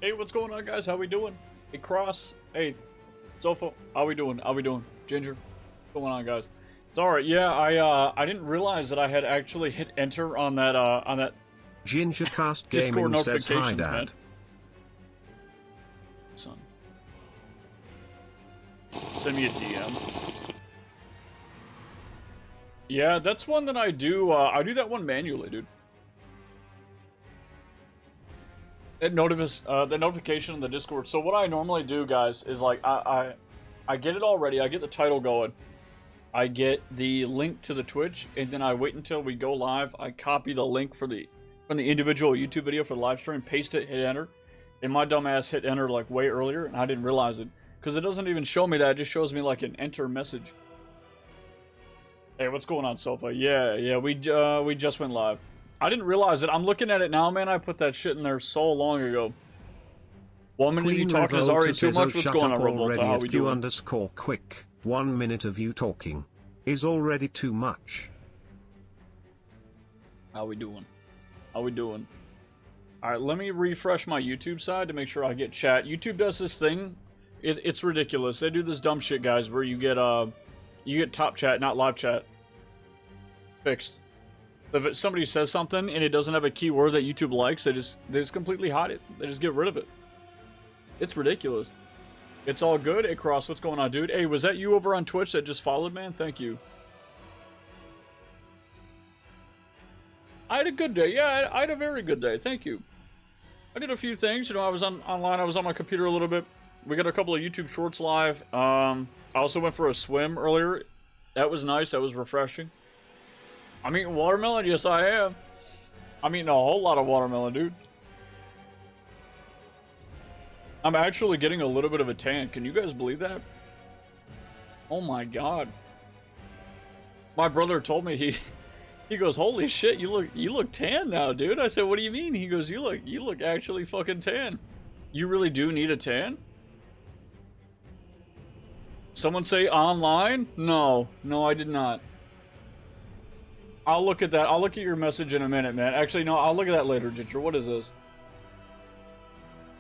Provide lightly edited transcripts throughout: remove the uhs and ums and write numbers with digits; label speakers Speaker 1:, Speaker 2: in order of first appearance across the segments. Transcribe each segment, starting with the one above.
Speaker 1: Hey, what's going on, guys? How we doing? Hey, Cross. Hey, Sofa. How we doing? How we doing? Ginger. What's going on, guys? It's all right. Yeah, I didn't realize that I had actually hit enter on that
Speaker 2: Gingercast
Speaker 1: Discord
Speaker 2: Gaming says hi,
Speaker 1: notifications,
Speaker 2: Dad.
Speaker 1: man. Son, send me a DM. Yeah, that's one that I do. I do that one manually, dude. That notification in the Discord. So what I normally do, guys, is like I get it already. I get the title going. I get the link to the Twitch, and then I wait until we go live. I copy the link from the individual YouTube video for the live stream, paste it, hit enter. And my dumbass hit enter like way earlier, and I didn't realize it because it doesn't even show me that. It just shows me like an enter message. Hey, what's going on, Sofa? Yeah, we just went live. I didn't realize it. I'm looking at it now, man. I put that shit in there so long ago. 1 minute you talking is already too much. What's going on, Robolta? How we doing?
Speaker 2: _quick. 1 minute of you talking is already too much.
Speaker 1: How we doing? How we doing? Alright, let me refresh my YouTube side to make sure I get chat. YouTube does this thing. It's ridiculous. They do this dumb shit, guys, where you get top chat, not live chat. Fixed. If somebody says something and it doesn't have a keyword that YouTube likes, they just completely hide it. They just get rid of it. It's ridiculous. It's all good. Hey, Cross, what's going on, dude? Hey, was that you over on Twitch that just followed, man? Thank you. I had a good day. Yeah, I had a very good day. Thank you. I did a few things. You know, I was online. I was on my computer a little bit. We got a couple of YouTube Shorts live. I also went for a swim earlier. That was nice. That was refreshing. I'm eating watermelon. Yes, I am. I'm eating a whole lot of watermelon, dude. I'm actually getting a little bit of a tan. Can you guys believe that? Oh my god. My brother told me he goes, "Holy shit, you look tan now, dude." I said, "What do you mean?" He goes, "You look actually fucking tan. You really do need a tan?" Someone say online? No, I did not. I'll look at that. I'll look at your message in a minute, man. Actually, no, I'll look at that later, Ginger. What is this?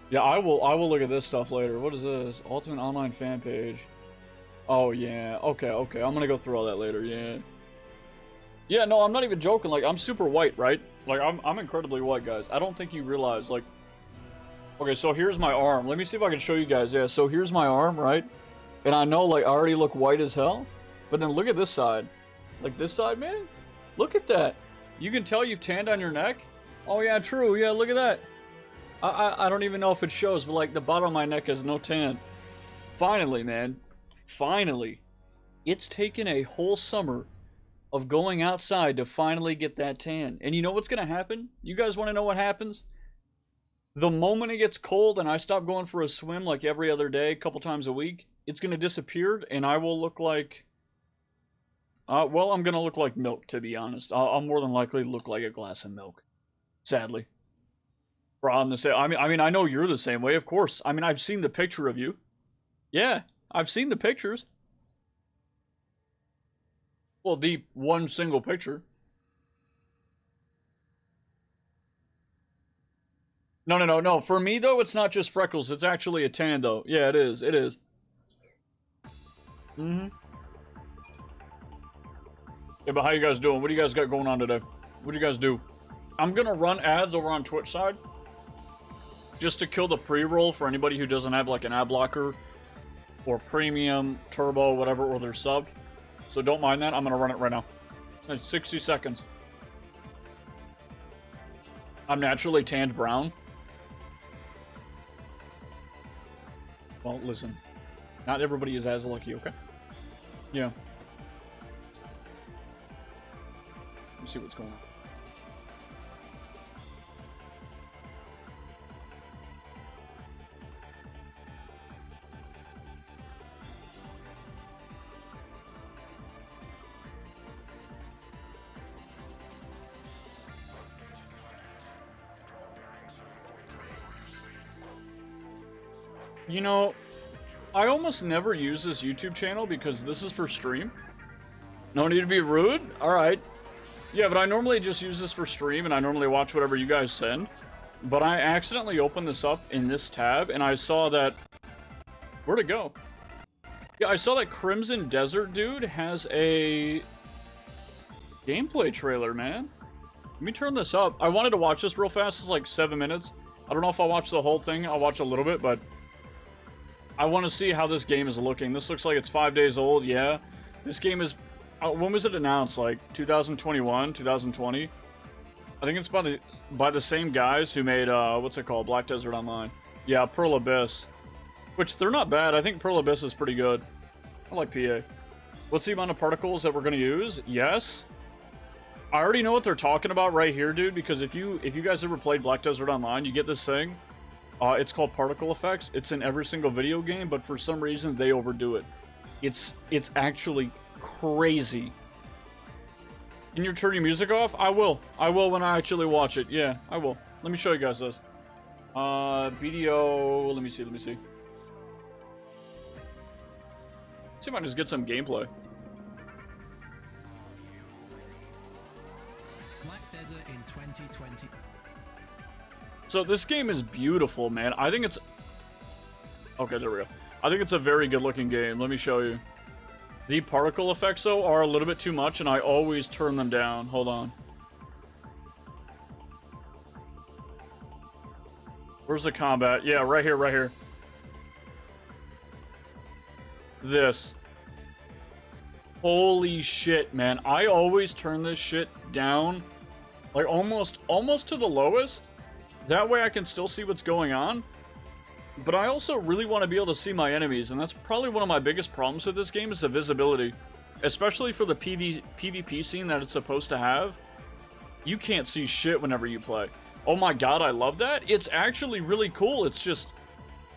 Speaker 1: Yeah, I will look at this stuff later. What is this? Ultimate online fan page. Oh, yeah. Okay. I'm gonna go through all that later, yeah. Yeah, no, I'm not even joking. Like, I'm super white, right? Like, I'm incredibly white, guys. I don't think you realize, like... Okay, so here's my arm. Let me see if I can show you guys. Yeah, so here's my arm, right? And I know, like, I already look white as hell. But then look at this side. Like, this side, man? Look at that. You can tell you've tanned on your neck. Oh, yeah, true. Yeah, look at that. I don't even know if it shows, but, like, the bottom of my neck has no tan. Finally, man. Finally. It's taken a whole summer of going outside to finally get that tan. And you know what's going to happen? You guys want to know what happens? The moment it gets cold and I stop going for a swim like every other day, a couple times a week, it's going to disappear and I will look like... well, I'm going to look like milk, to be honest. I'll more than likely look like a glass of milk. Sadly. Bro, I'm the same. I mean, I know you're the same way, of course. I mean, I've seen the picture of you. Yeah, I've seen the pictures. Well, the one single picture. No. For me, though, it's not just freckles. It's actually a tan, though. Yeah, it is. It is. Mm-hmm. Yeah, but how you guys doing? What do you guys got going on today? What do you guys do? I'm gonna run ads over on Twitch side. Just to kill the pre-roll for anybody who doesn't have, like, an ad blocker. Or premium, turbo, whatever, or their sub. So don't mind that. I'm gonna run it right now. It's 60 seconds. I'm naturally tanned brown. Well, listen. Not everybody is as lucky, okay? Yeah. Let me see what's going on. You know, I almost never use this YouTube channel because this is for stream. No need to be rude? Alright. Yeah, but I normally just use this for stream and I normally watch whatever you guys send. but I accidentally opened this up in this tab, and I saw that... Where'd it go? Yeah, I saw that Crimson Desert dude has a gameplay trailer, man. Let me turn this up. I wanted to watch this real fast. It's like 7 minutes. I don't know if I'll watch the whole thing. I'll watch a little bit, but I want to see how this game is looking. This looks like it's 5 days old, yeah. This game is... when was it announced? Like 2021, 2020? I think it's by the same guys who made, what's it called? Black Desert Online. Yeah, Pearl Abyss. Which, they're not bad. I think Pearl Abyss is pretty good. I like PA. What's the amount of particles that we're going to use? Yes. I already know what they're talking about right here, dude, because if you guys ever played Black Desert Online, you get this thing. It's called particle effects. It's in every single video game, but for some reason, they overdo it. It's actually crazy. Can you turn your music off? I will. I will when I actually watch it. Yeah, I will. Let me show you guys this. BDO... Let me see. See if I can just get some gameplay.
Speaker 3: Black Desert in 2020.
Speaker 1: So this game is beautiful, man. I think it's... Okay, there we go. I think it's a very good-looking game. Let me show you. The particle effects, though, are a little bit too much, and I always turn them down. Hold on. Where's the combat? Yeah, right here, right here. This. Holy shit, man. I always turn this shit down, like, almost to the lowest. That way I can still see what's going on. But I also really want to be able to see my enemies, and that's probably one of my biggest problems with this game is the visibility. Especially for the PvP scene that it's supposed to have. You can't see shit whenever you play. Oh my god, I love that. It's actually really cool. It's just...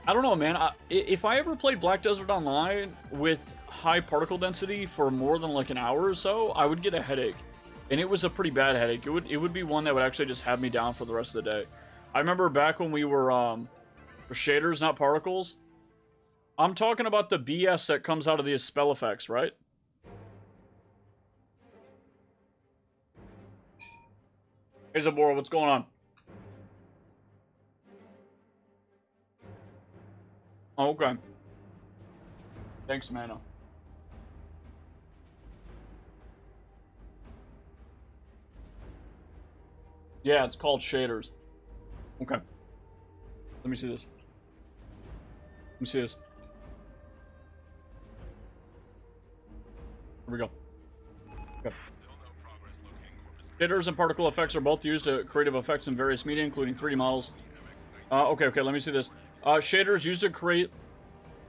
Speaker 1: I don't know, man. If I ever played Black Desert Online with high particle density for more than like an hour or so, I would get a headache. And it was a pretty bad headache. It would be one that would actually just have me down for the rest of the day. I remember back when we were... For shaders, not particles. I'm talking about the BS that comes out of these spell effects, right? Hey, Zabora, what's going on? Oh, okay. Thanks, Mana. Yeah, it's called shaders. Okay. Let me see this. Let me see this. Here we go. Okay. Shaders and particle effects are both used to creative effects in various media, including 3D models. Okay, let me see this. Shaders used to create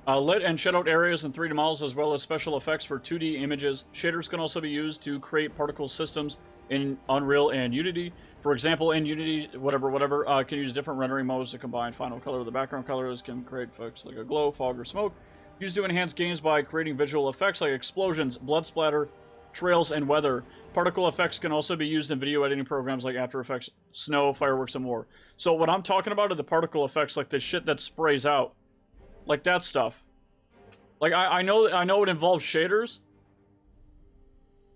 Speaker 1: lit and shed out areas in 3D models, as well as special effects for 2D images. Shaders can also be used to create particle systems in Unreal and Unity. For example, in Unity, whatever, can use different rendering modes to combine final color with the background colors, can create effects like a glow, fog, or smoke. Used to enhance games by creating visual effects like explosions, blood splatter, trails, and weather. Particle effects can also be used in video editing programs like After Effects, snow, fireworks, and more. So what I'm talking about are the particle effects, like the shit that sprays out. Like that stuff. Like, I know it involves shaders,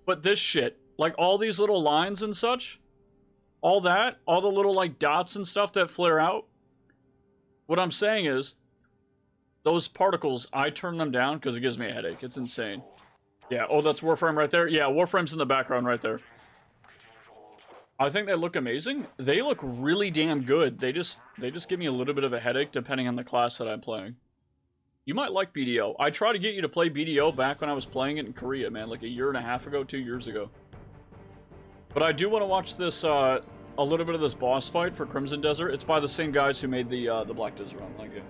Speaker 1: but this shit, like all these little lines and such, all that, all the little, like, dots and stuff that flare out, what I'm saying is, those particles, I turn them down because it gives me a headache. It's insane. Yeah, oh, that's Warframe right there? Yeah, Warframe's in the background right there. I think they look amazing. They look really damn good. They just give me a little bit of a headache depending on the class that I'm playing. You might like BDO. I tried to get you to play BDO back when I was playing it in Korea, man, like a year and a half ago, 2 years ago. But I do want to watch this, a little bit of this boss fight for Crimson Desert. It's by the same guys who made the Black Desert Online game.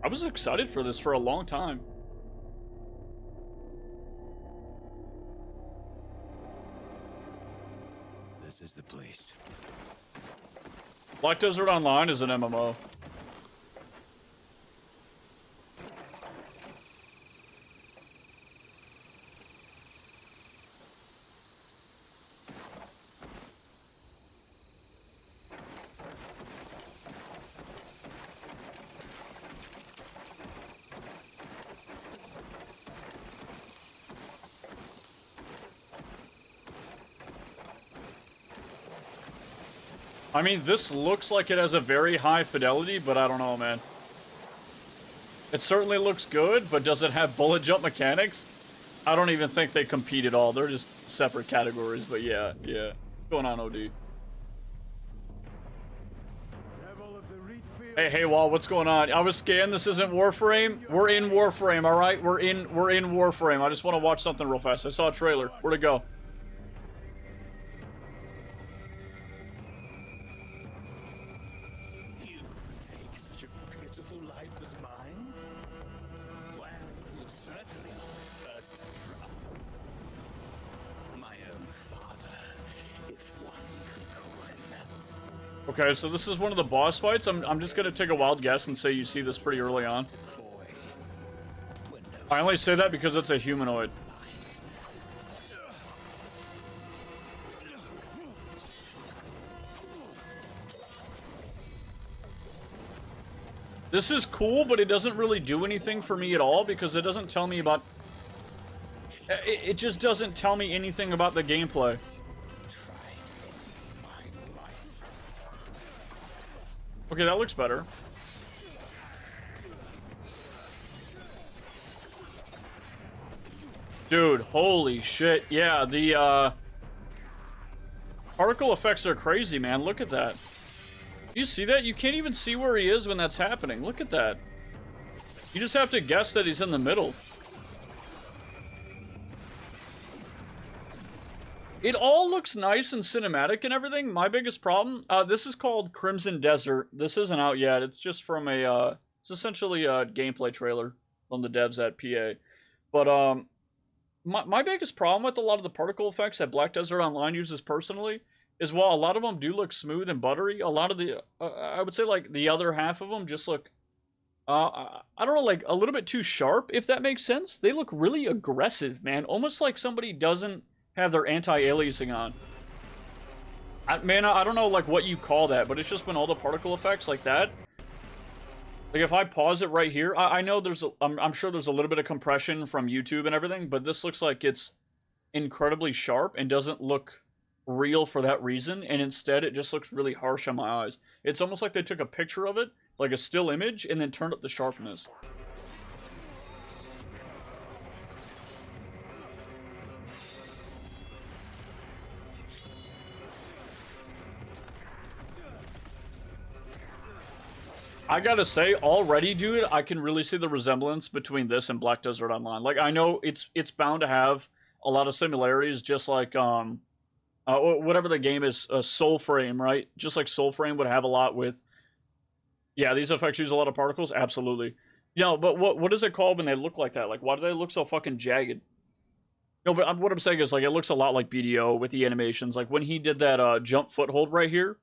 Speaker 1: I was excited for this for a long time.
Speaker 3: This is the place.
Speaker 1: Black Desert Online is an MMO. I mean, this looks like it has a very high fidelity, but I don't know, man. It certainly looks good, but does it have bullet jump mechanics? I don't even think they compete at all. They're just separate categories, but yeah. What's going on, OD? Hey, Wall, what's going on? I was scanned. This isn't Warframe. We're in Warframe, all right? We're in Warframe. I just want to watch something real fast. I saw a trailer. Where'd it go?
Speaker 3: You take such a pitiful life as mine? Well, you're certainly not the first to try. My own father, if one could call him that.
Speaker 1: Okay, so this is one of the boss fights. I'm just gonna take a wild guess and say you see this pretty early on. I only say that because it's a humanoid. This is cool, but it doesn't really do anything for me at all because it doesn't tell me about... It just doesn't tell me anything about the gameplay. Okay, that looks better. Dude, holy shit. Yeah, the particle effects are crazy, man. Look at that. You see that? You can't even see where he is when that's happening. Look at that. You just have to guess that he's in the middle. It all looks nice and cinematic and everything. My biggest problem, this is called Crimson Desert. This isn't out yet. It's just from a, it's essentially a gameplay trailer from the devs at PA. But, my biggest problem with a lot of the particle effects that Black Desert Online uses personally is while a lot of them do look smooth and buttery, a lot of the, I would say like the other half of them just look, I don't know, like a little bit too sharp, if that makes sense. They look really aggressive, man. Almost like somebody doesn't have their anti-aliasing on. Man, I don't know like what you call that, but it's just when all the particle effects like that. Like if I pause it right here, I know there's, I'm sure there's a little bit of compression from YouTube and everything, but this looks like it's incredibly sharp and doesn't look real for that reason, and instead it just looks really harsh on my eyes. It's almost like they took a picture of it, like a still image, and then turned up the sharpness. I gotta say, already, dude, I can really see the resemblance between this and Black Desert Online. Like, I know it's bound to have a lot of similarities, just like, whatever the game is, Soulframe, right? Just like Soulframe would have a lot with... Yeah, these effects use a lot of particles? Absolutely. You know, but what is it called when they look like that? Like, why do they look so fucking jagged? No, but what I'm saying is, like, it looks a lot like BDO with the animations. Like, when he did that jump foothold right here,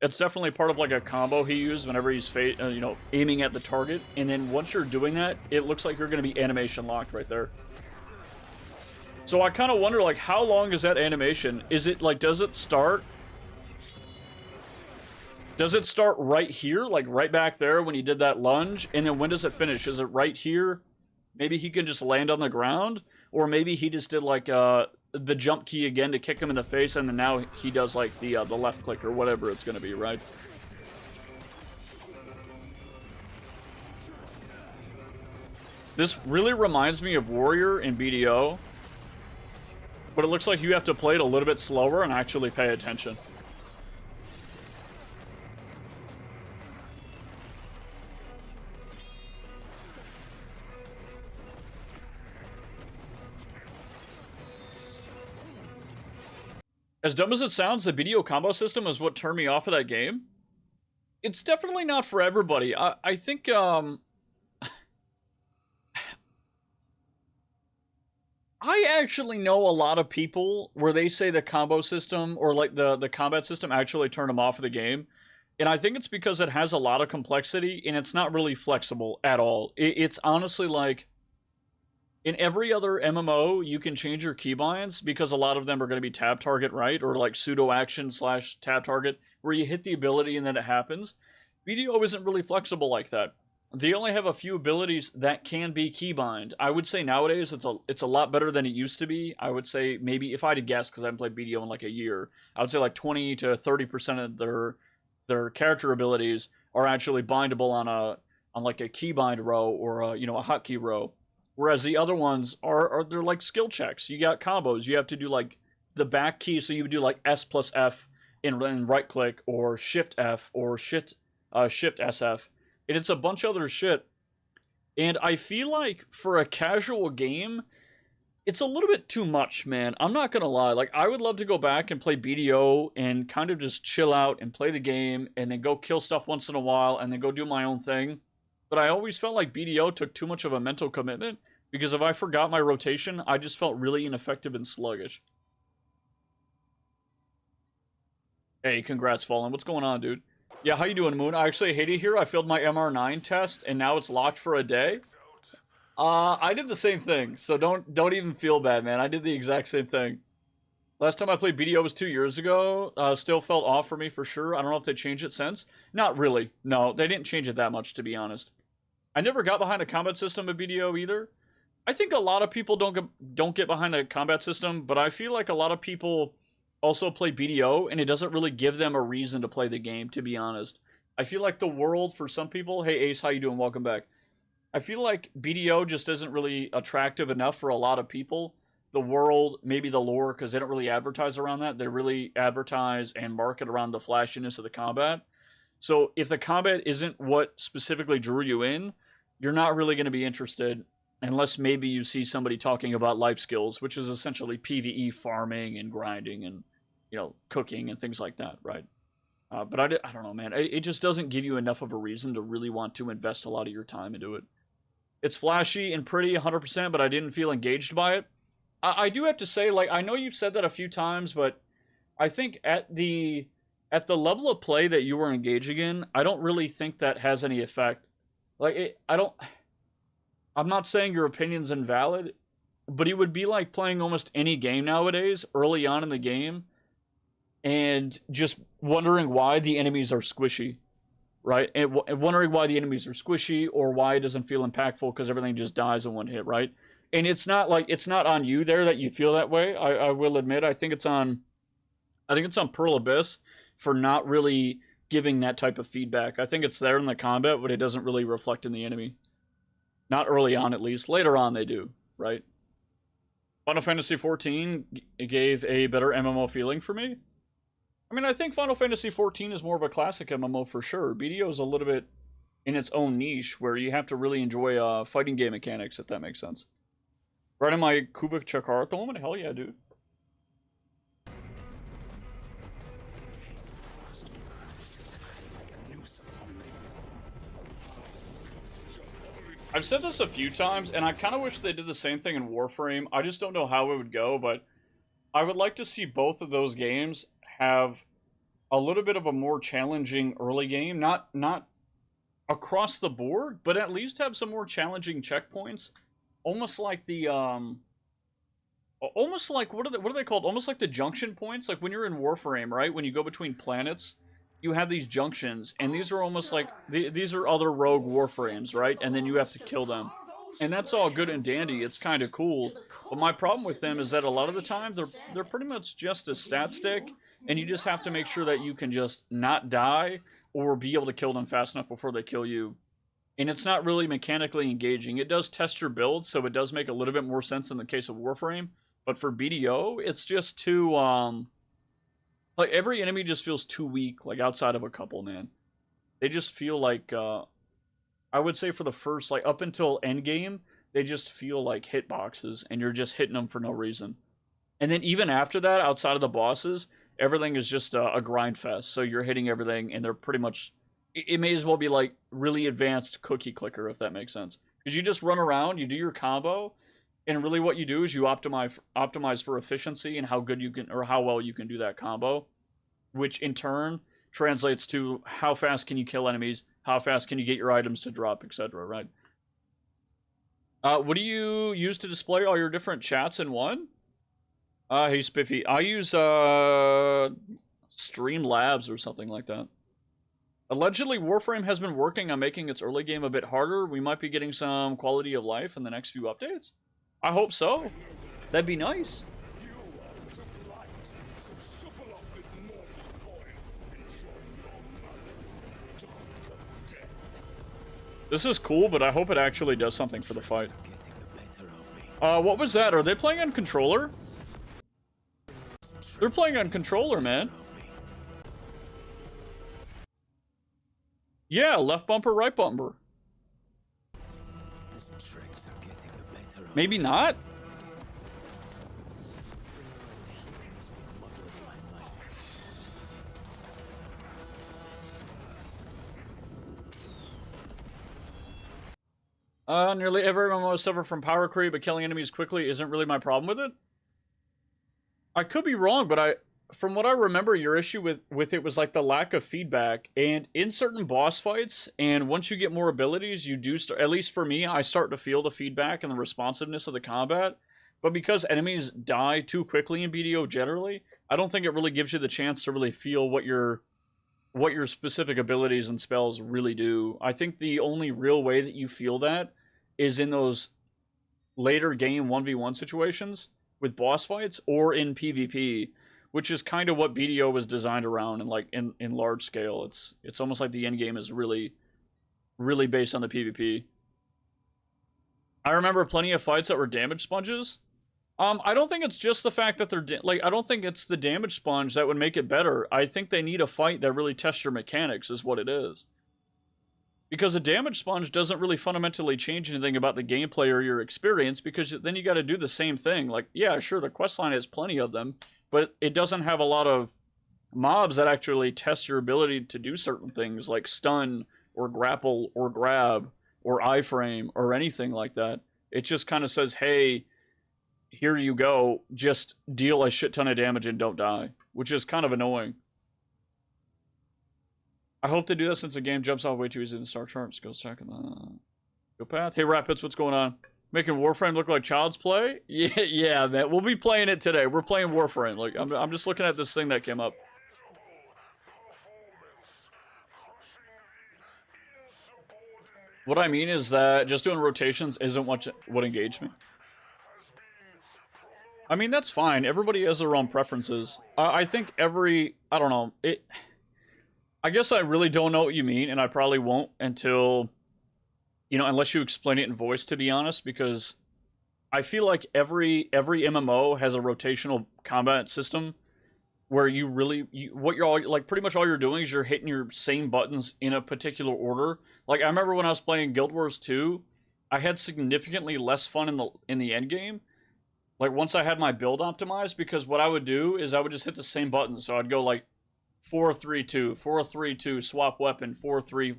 Speaker 1: it's definitely part of, like, a combo he used whenever he's, you know, aiming at the target. And then once you're doing that, it looks like you're going to be animation locked right there. So I kind of wonder, like, how long is that animation? Is it, like, does it start right here, like, right back there when he did that lunge? And then when does it finish? Is it right here? Maybe he can just land on the ground? Or maybe he just did, like, the jump key again to kick him in the face, and then now he does, like, the left click or whatever it's going to be, right? This really reminds me of Warrior in BDO. But it looks like you have to play it a little bit slower and actually pay attention. As dumb as it sounds, the BDO combo system is what turned me off of that game. It's definitely not for everybody. I think, I actually know a lot of people where they say the combo system or like the combat system actually turned them off of the game. And I think it's because it has a lot of complexity and it's not really flexible at all. It's honestly like in every other MMO, you can change your keybinds because a lot of them are going to be tab target, right? Or like pseudo action / tab target where you hit the ability and then it happens. BDO isn't really flexible like that. They only have a few abilities that can be keybind. I would say nowadays it's a lot better than it used to be. I would say maybe if I had to guess, because I haven't played BDO in like a year, I would say like 20 to 30% of their their character abilities are actually bindable on like a keybind row or a, you know, a hotkey row, whereas the other ones are they're like skill checks. You got combos. You have to do like the back key, so you would do like S plus F in right click, or Shift F, or Shift SF, and it's a bunch of other shit. And I feel like for a casual game, it's a little bit too much, man. I'm not gonna lie. Like, I would love to go back and play BDO and kind of just chill out and play the game and then go kill stuff once in a while and then go do my own thing. But I always felt like BDO took too much of a mental commitment, because if I forgot my rotation, I just felt really ineffective and sluggish. Hey, congrats, Fallen. What's going on, dude? Yeah, how you doing, Moon? I actually hate it here. I failed my MR9 test, and now it's locked for a day. I did the same thing, so don't even feel bad, man. I did the exact same thing. Last time I played BDO was 2 years ago. Still felt off for me for sure. I don't know if they changed it since. Not really. No, they didn't change it that much, to be honest. I never got behind the combat system of BDO either. I think a lot of people don't get behind the combat system, but I feel like a lot of people also play BDO, and it doesn't really give them a reason to play the game, to be honest. I feel like the world, for some people... Hey, Ace, how you doing? Welcome back. I feel like BDO just isn't really attractive enough for a lot of people. The world, maybe the lore, because they don't really advertise around that. They really advertise and market around the flashiness of the combat. So if the combat isn't what specifically drew you in, you're not really going to be interested, unless maybe you see somebody talking about life skills, which is essentially PvE farming and grinding and, you know, cooking and things like that, right? But I don't know, man. It just doesn't give you enough of a reason to really want to invest a lot of your time into it. It's flashy and pretty 100%, but I didn't feel engaged by it. I do have to say, like, I know you've said that a few times, but I think at the level of play that you were engaging in, I don't really think that has any effect. Like, I'm not saying your opinion's invalid, but it would be like playing almost any game nowadays early on in the game and just wondering why the enemies are squishy, right? And wondering why the enemies are squishy, or why it doesn't feel impactful because everything just dies in one hit, right? And it's not on you there that you feel that way. I will admit, I think it's on Pearl Abyss for not really giving that type of feedback. I think it's there in the combat, but it doesn't really reflect in the enemy. Not early on, at least. Later on, they do, right? Final Fantasy XIV gave a better MMO feeling for me. I mean, I think Final Fantasy XIV is more of a classic MMO for sure. BDO is a little bit in its own niche, where you have to really enjoy fighting game mechanics, if that makes sense. Right in my Kubik Chakar at the moment? Hell yeah, dude. I've said this a few times, and I kind of wish they did the same thing in Warframe. I just don't know how it would go, but I would like to see both of those games have a little bit of a more challenging early game. Not across the board, but at least have some more challenging checkpoints. Almost like the, almost like, what are they called? Almost like the junction points. Like when you're in Warframe, right? When you go between planets, you have these junctions, and these are almost like, these are other rogue Warframes, right? And then you have to kill them. And that's all good and dandy. It's kind of cool. But my problem with them is that a lot of the time, they're pretty much just a stat stick, and you just have to make sure that you can just not die, or be able to kill them fast enough before they kill you. And it's not really mechanically engaging. It does test your build, so it does make a little bit more sense in the case of Warframe. But for BDO, it's just too, like, every enemy just feels too weak, like, outside of a couple, man. They just feel like, I would say for the first, like, up until endgame, they just feel like hitboxes, and you're just hitting them for no reason. And then even after that, outside of the bosses, everything is just a grind fest. So you're hitting everything, and they're pretty much... It may as well be, like, really advanced cookie clicker, if that makes sense. Because you just run around, you do your combo, and really what you do is you optimize for efficiency and how good you can, or how well you can do that combo. Which, in turn, translates to how fast can you kill enemies, how fast can you get your items to drop, etc., right? What do you use to display all your different chats in one? Hey, Spiffy. I use, Streamlabs or something like that. Allegedly, Warframe has been working on making its early game a bit harder. We might be getting some quality of life in the next few updates. I hope so. That'd be nice. This is cool, but I hope it actually does something for the fight. What was that? Are they playing on controller? They're playing on controller, man. Yeah, left bumper, right bumper. Maybe not? Nearly every MMO suffer from power creep, but killing enemies quickly isn't really my problem with it. I could be wrong, but from what I remember, your issue with it was like the lack of feedback. And in certain boss fights, and once you get more abilities, you do start, at least for me, I start to feel the feedback and the responsiveness of the combat. But because enemies die too quickly in BDO generally, I don't think it really gives you the chance to really feel what your specific abilities and spells really do. I think the only real way that you feel that is in those later game 1v1 situations with boss fights or in PvP, which is kind of what BDO was designed around and like in large scale. It's almost like the end game is really based on the PvP. I remember plenty of fights that were damage sponges. I don't think it's just the fact that they're I don't think it's the damage sponge that would make it better. I think they need a fight that really tests your mechanics is what it is. Because a damage sponge doesn't really fundamentally change anything about the gameplay or your experience, because then you got to do the same thing. Like, yeah, sure, the questline has plenty of them, but it doesn't have a lot of mobs that actually test your ability to do certain things, like stun, or grapple, or grab, or iframe, or anything like that. It just kind of says, hey, here you go, just deal a shit ton of damage and don't die, which is kind of annoying. I hope they do that since the game jumps off way too easy in the start charts. Go second. Go path. Hey, Rapids, what's going on? Making Warframe look like child's play? Yeah, man. We'll be playing it today. We're playing Warframe. Like, I'm just looking at this thing that came up. What I mean is that just doing rotations isn't what engaged me. I mean, that's fine. Everybody has their own preferences. I think I don't know. I guess I really don't know what you mean, and I probably won't until, unless you explain it in voice, to be honest, because I feel like every MMO has a rotational combat system where pretty much all you're doing is you're hitting your same buttons in a particular order. Like, I remember when I was playing Guild Wars 2, I had significantly less fun in the end game. Like, once I had my build optimized, because what I would do is I would just hit the same button. So I'd go like 4-3-2, 4-3-2, swap weapon, 4-3-1,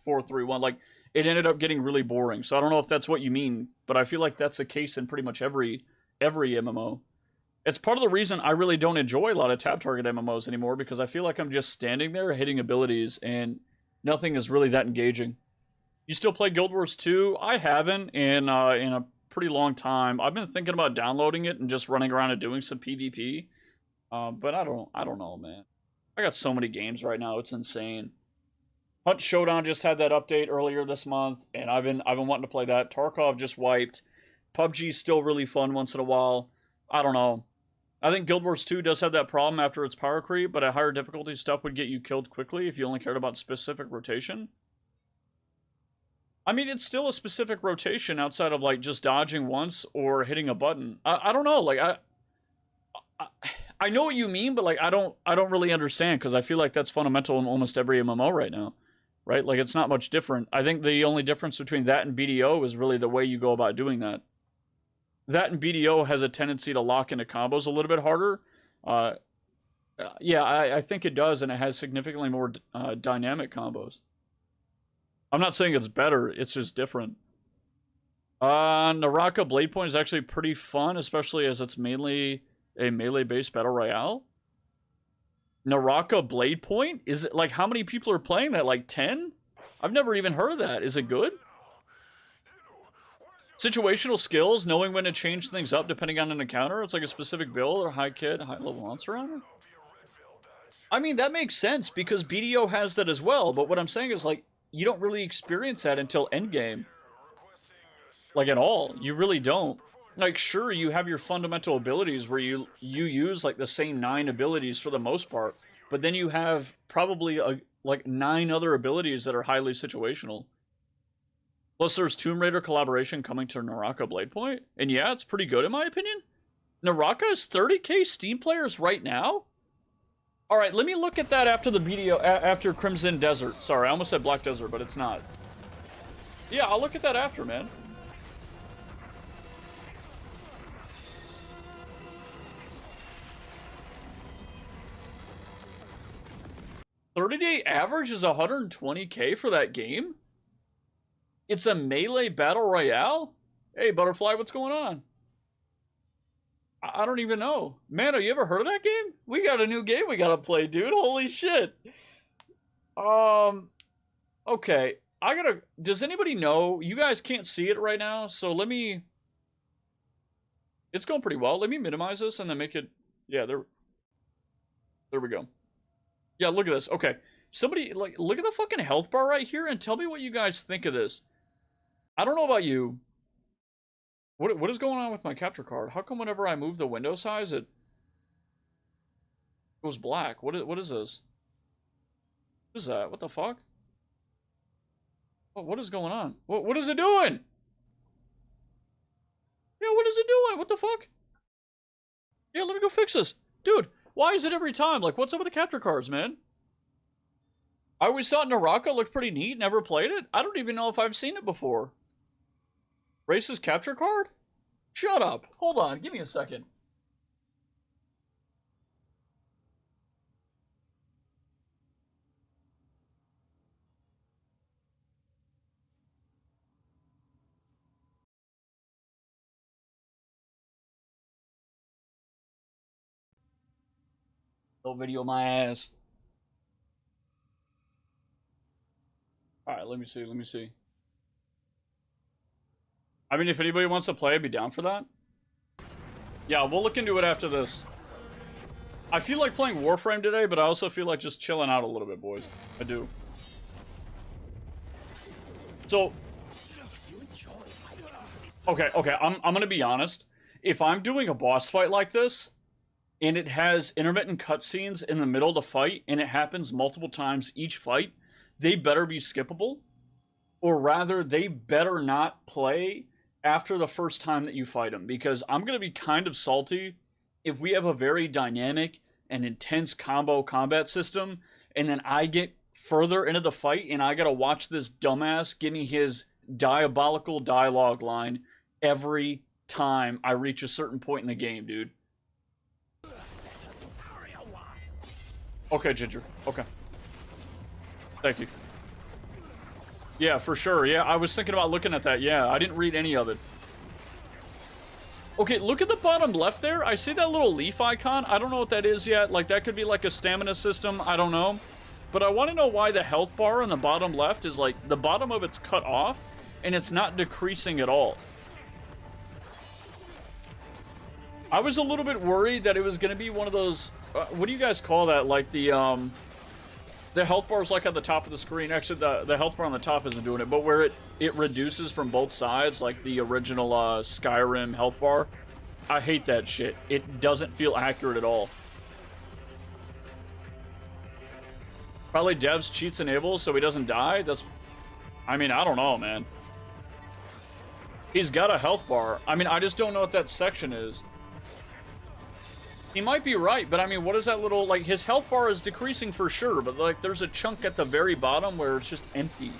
Speaker 1: 4-3-1. Like, it ended up getting really boring. So I don't know if that's what you mean, but I feel like that's the case in pretty much every MMO. It's part of the reason I really don't enjoy a lot of tab target MMOs anymore, because I feel like I'm just standing there hitting abilities and nothing is really that engaging. You still play Guild Wars 2? I haven't in a pretty long time. I've been thinking about downloading it and just running around and doing some PvP. But I don't know, man. I got so many games right now, it's insane. Hunt Showdown just had that update earlier this month, and I've been wanting to play that. Tarkov just wiped. PUBG's still really fun once in a while. I don't know. I think Guild Wars 2 does have that problem after its power creep, but at higher difficulty stuff would get you killed quickly if you only cared about specific rotation. I mean, it's still a specific rotation outside of, like, just dodging once or hitting a button. I don't know, like, I know what you mean, but like I don't really understand, because I feel like that's fundamental in almost every MMO right now, right? Like, it's not much different. I think the only difference between that and BDO is really the way you go about doing that. That and BDO has a tendency to lock into combos a little bit harder. Yeah, I think it does, and it has significantly more dynamic combos. I'm not saying it's better, it's just different. Naraka Bladepoint is actually pretty fun, especially as it's mainly a melee-based battle royale. Naraka Bladepoint? Is it, like, how many people are playing that? Like 10? I've never even heard of that. Is it good? Situational skills, knowing when to change things up depending on an encounter. It's like a specific build or high-level monster on it. I mean, that makes sense, because BDO has that as well, but what I'm saying is, like, you don't really experience that until endgame. Like, at all. You really don't. Like, sure, you have your fundamental abilities where you use, like, the same 9 abilities for the most part, but then you have probably, like, 9 other abilities that are highly situational. Plus, there's Tomb Raider collaboration coming to Naraka Bladepoint. And yeah, it's pretty good in my opinion. Naraka is 30k Steam players right now? Alright, let me look at that after the video, after Crimson Desert. Sorry, I almost said Black Desert, but it's not. Yeah, I'll look at that after, man. $30-day average is 120k for that game? It's a melee battle royale? Hey, Butterfly, what's going on? I don't even know. Mano, you ever heard of that game? We got a new game we gotta play, dude. Holy shit. Okay. Does anybody know? You guys can't see it right now, so let me... It's going pretty well. Let me minimize this and then make it... Yeah, there we go. Yeah, look at this. Okay. Somebody, like, look at the fucking health bar right here and tell me what you guys think of this. I don't know about you. What is going on with my capture card? How come whenever I move the window size, it goes black? What is this? What is that? What the fuck? What is going on? What is it doing? Yeah, what is it doing? What the fuck? Yeah, let me go fix this. Dude, why is it every time? Like, what's up with the capture cards, man? I always thought Naraka looked pretty neat. Never played it. I don't even know if I've seen it before. Race's capture card? Shut up. Hold on. Give me a second. Don't video my ass. Alright, let me see. I mean, if anybody wants to play, I'd be down for that. Yeah, we'll look into it after this. I feel like playing Warframe today, but I also feel like just chilling out a little bit, boys. I do. So... Okay, I'm gonna be honest. If I'm doing a boss fight like this, and it has intermittent cutscenes in the middle of the fight, and it happens multiple times each fight, they better be skippable. Or rather, they better not play after the first time that you fight them, because I'm going to be kind of salty if we have a very dynamic and intense combo combat system, and then I get further into the fight and I got to watch this dumbass give me his diabolical dialogue line every time I reach a certain point in the game, dude. Okay, Ginger. Okay. Thank you. Yeah, for sure. Yeah, I was thinking about looking at that. Yeah, I didn't read any of it. Okay, look at the bottom left there. I see that little leaf icon. I don't know what that is yet. Like, that could be like a stamina system. I don't know. But I want to know why the health bar on the bottom left is like, the bottom of it's cut off, and it's not decreasing at all. I was a little bit worried that it was going to be one of those... what do you guys call that? Like the health bar is like at the top of the screen. Actually, the health bar on the top isn't doing it, but where it reduces from both sides, like the original Skyrim health bar. I hate that shit. It doesn't feel accurate at all. Probably devs cheats enables so he doesn't die. That's... I mean, I don't know, man. He's got a health bar. I mean, I just don't know what that section is. He might be right, but I mean, what is that little, like, his health bar is decreasing for sure, but, like, there's a chunk at the very bottom where it's just empty.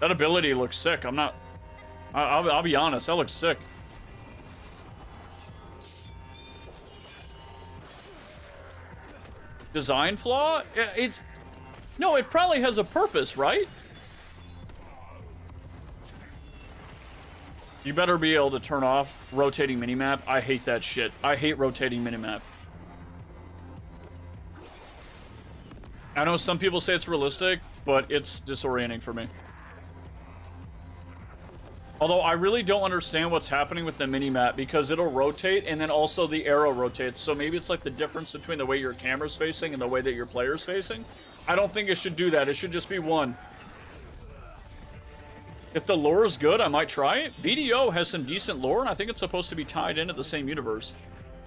Speaker 1: That ability looks sick. I'm not... I'll be honest, that looks sick. Design flaw? No, it probably has a purpose, right? You better be able to turn off rotating minimap. I hate that shit. I hate rotating minimap. I know some people say it's realistic, but it's disorienting for me. Although I really don't understand what's happening with the minimap, because it'll rotate and then also the arrow rotates. So maybe it's like the difference between the way your camera's facing and the way that your player's facing. I don't think it should do that. It should just be one. If the lore is good, I might try it. BDO has some decent lore, and I think it's supposed to be tied into the same universe.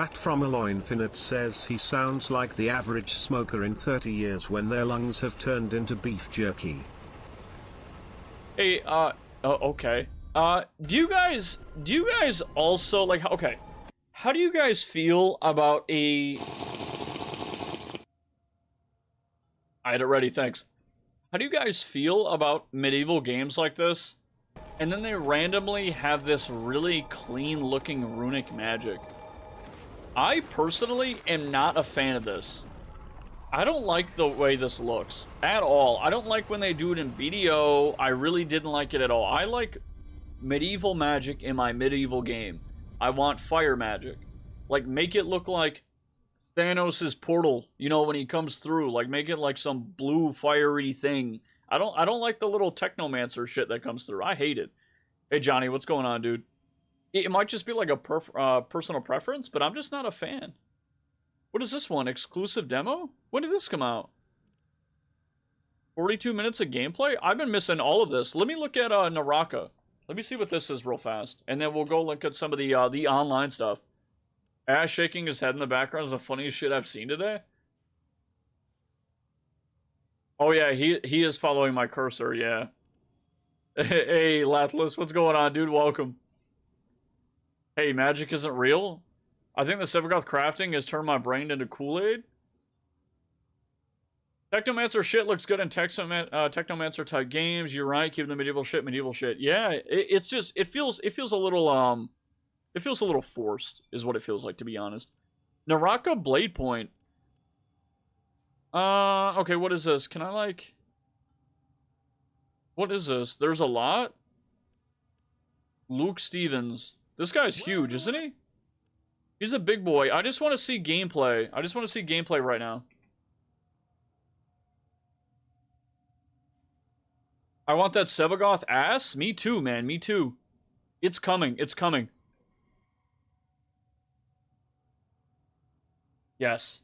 Speaker 2: At from Aloy Infinite says he sounds like the average smoker in 30 years when their lungs have turned into beef jerky.
Speaker 1: Hey, okay. Do you guys also, like, okay, how do you guys feel about I had it ready, thanks. How do you guys feel about medieval games like this? And then they randomly have this really clean-looking runic magic. I personally am not a fan of this. I don't like the way this looks at all. I don't like when they do it in BDO. I really didn't like it at all. I like medieval magic in my medieval game. I want fire magic. Like, make it look like Thanos' portal, you know, when he comes through. Like, make it like some blue fiery thing. I don't like the little technomancer shit that comes through. I hate it. Hey, Johnny, what's going on, dude? It might just be like a personal preference, but I'm just not a fan. What is this one? Exclusive demo? When did this come out? 42 minutes of gameplay? I've been missing all of this. Let me look at Naraka. Let me see what this is real fast. And then we'll go look at some of the online stuff. Ash shaking his head in the background is the funniest shit I've seen today. Oh yeah, he is following my cursor, yeah. Hey, Lathless, what's going on, dude? Welcome. Hey, magic isn't real? I think the Sevagoth crafting has turned my brain into Kool-Aid. Technomancer shit looks good in Technomancer type games. You're right, keep the medieval shit. Yeah, it's just it feels a little forced, is what it feels like, to be honest. Naraka Bladepoint. Okay, what is this? Can I, like... What is this? There's a lot? Luke Stevens. This guy's huge, isn't he? He's a big boy. I just want to see gameplay. I just want to see gameplay right now. I want that Sevagoth ass. Me too, man. Me too. It's coming. It's coming. Yes.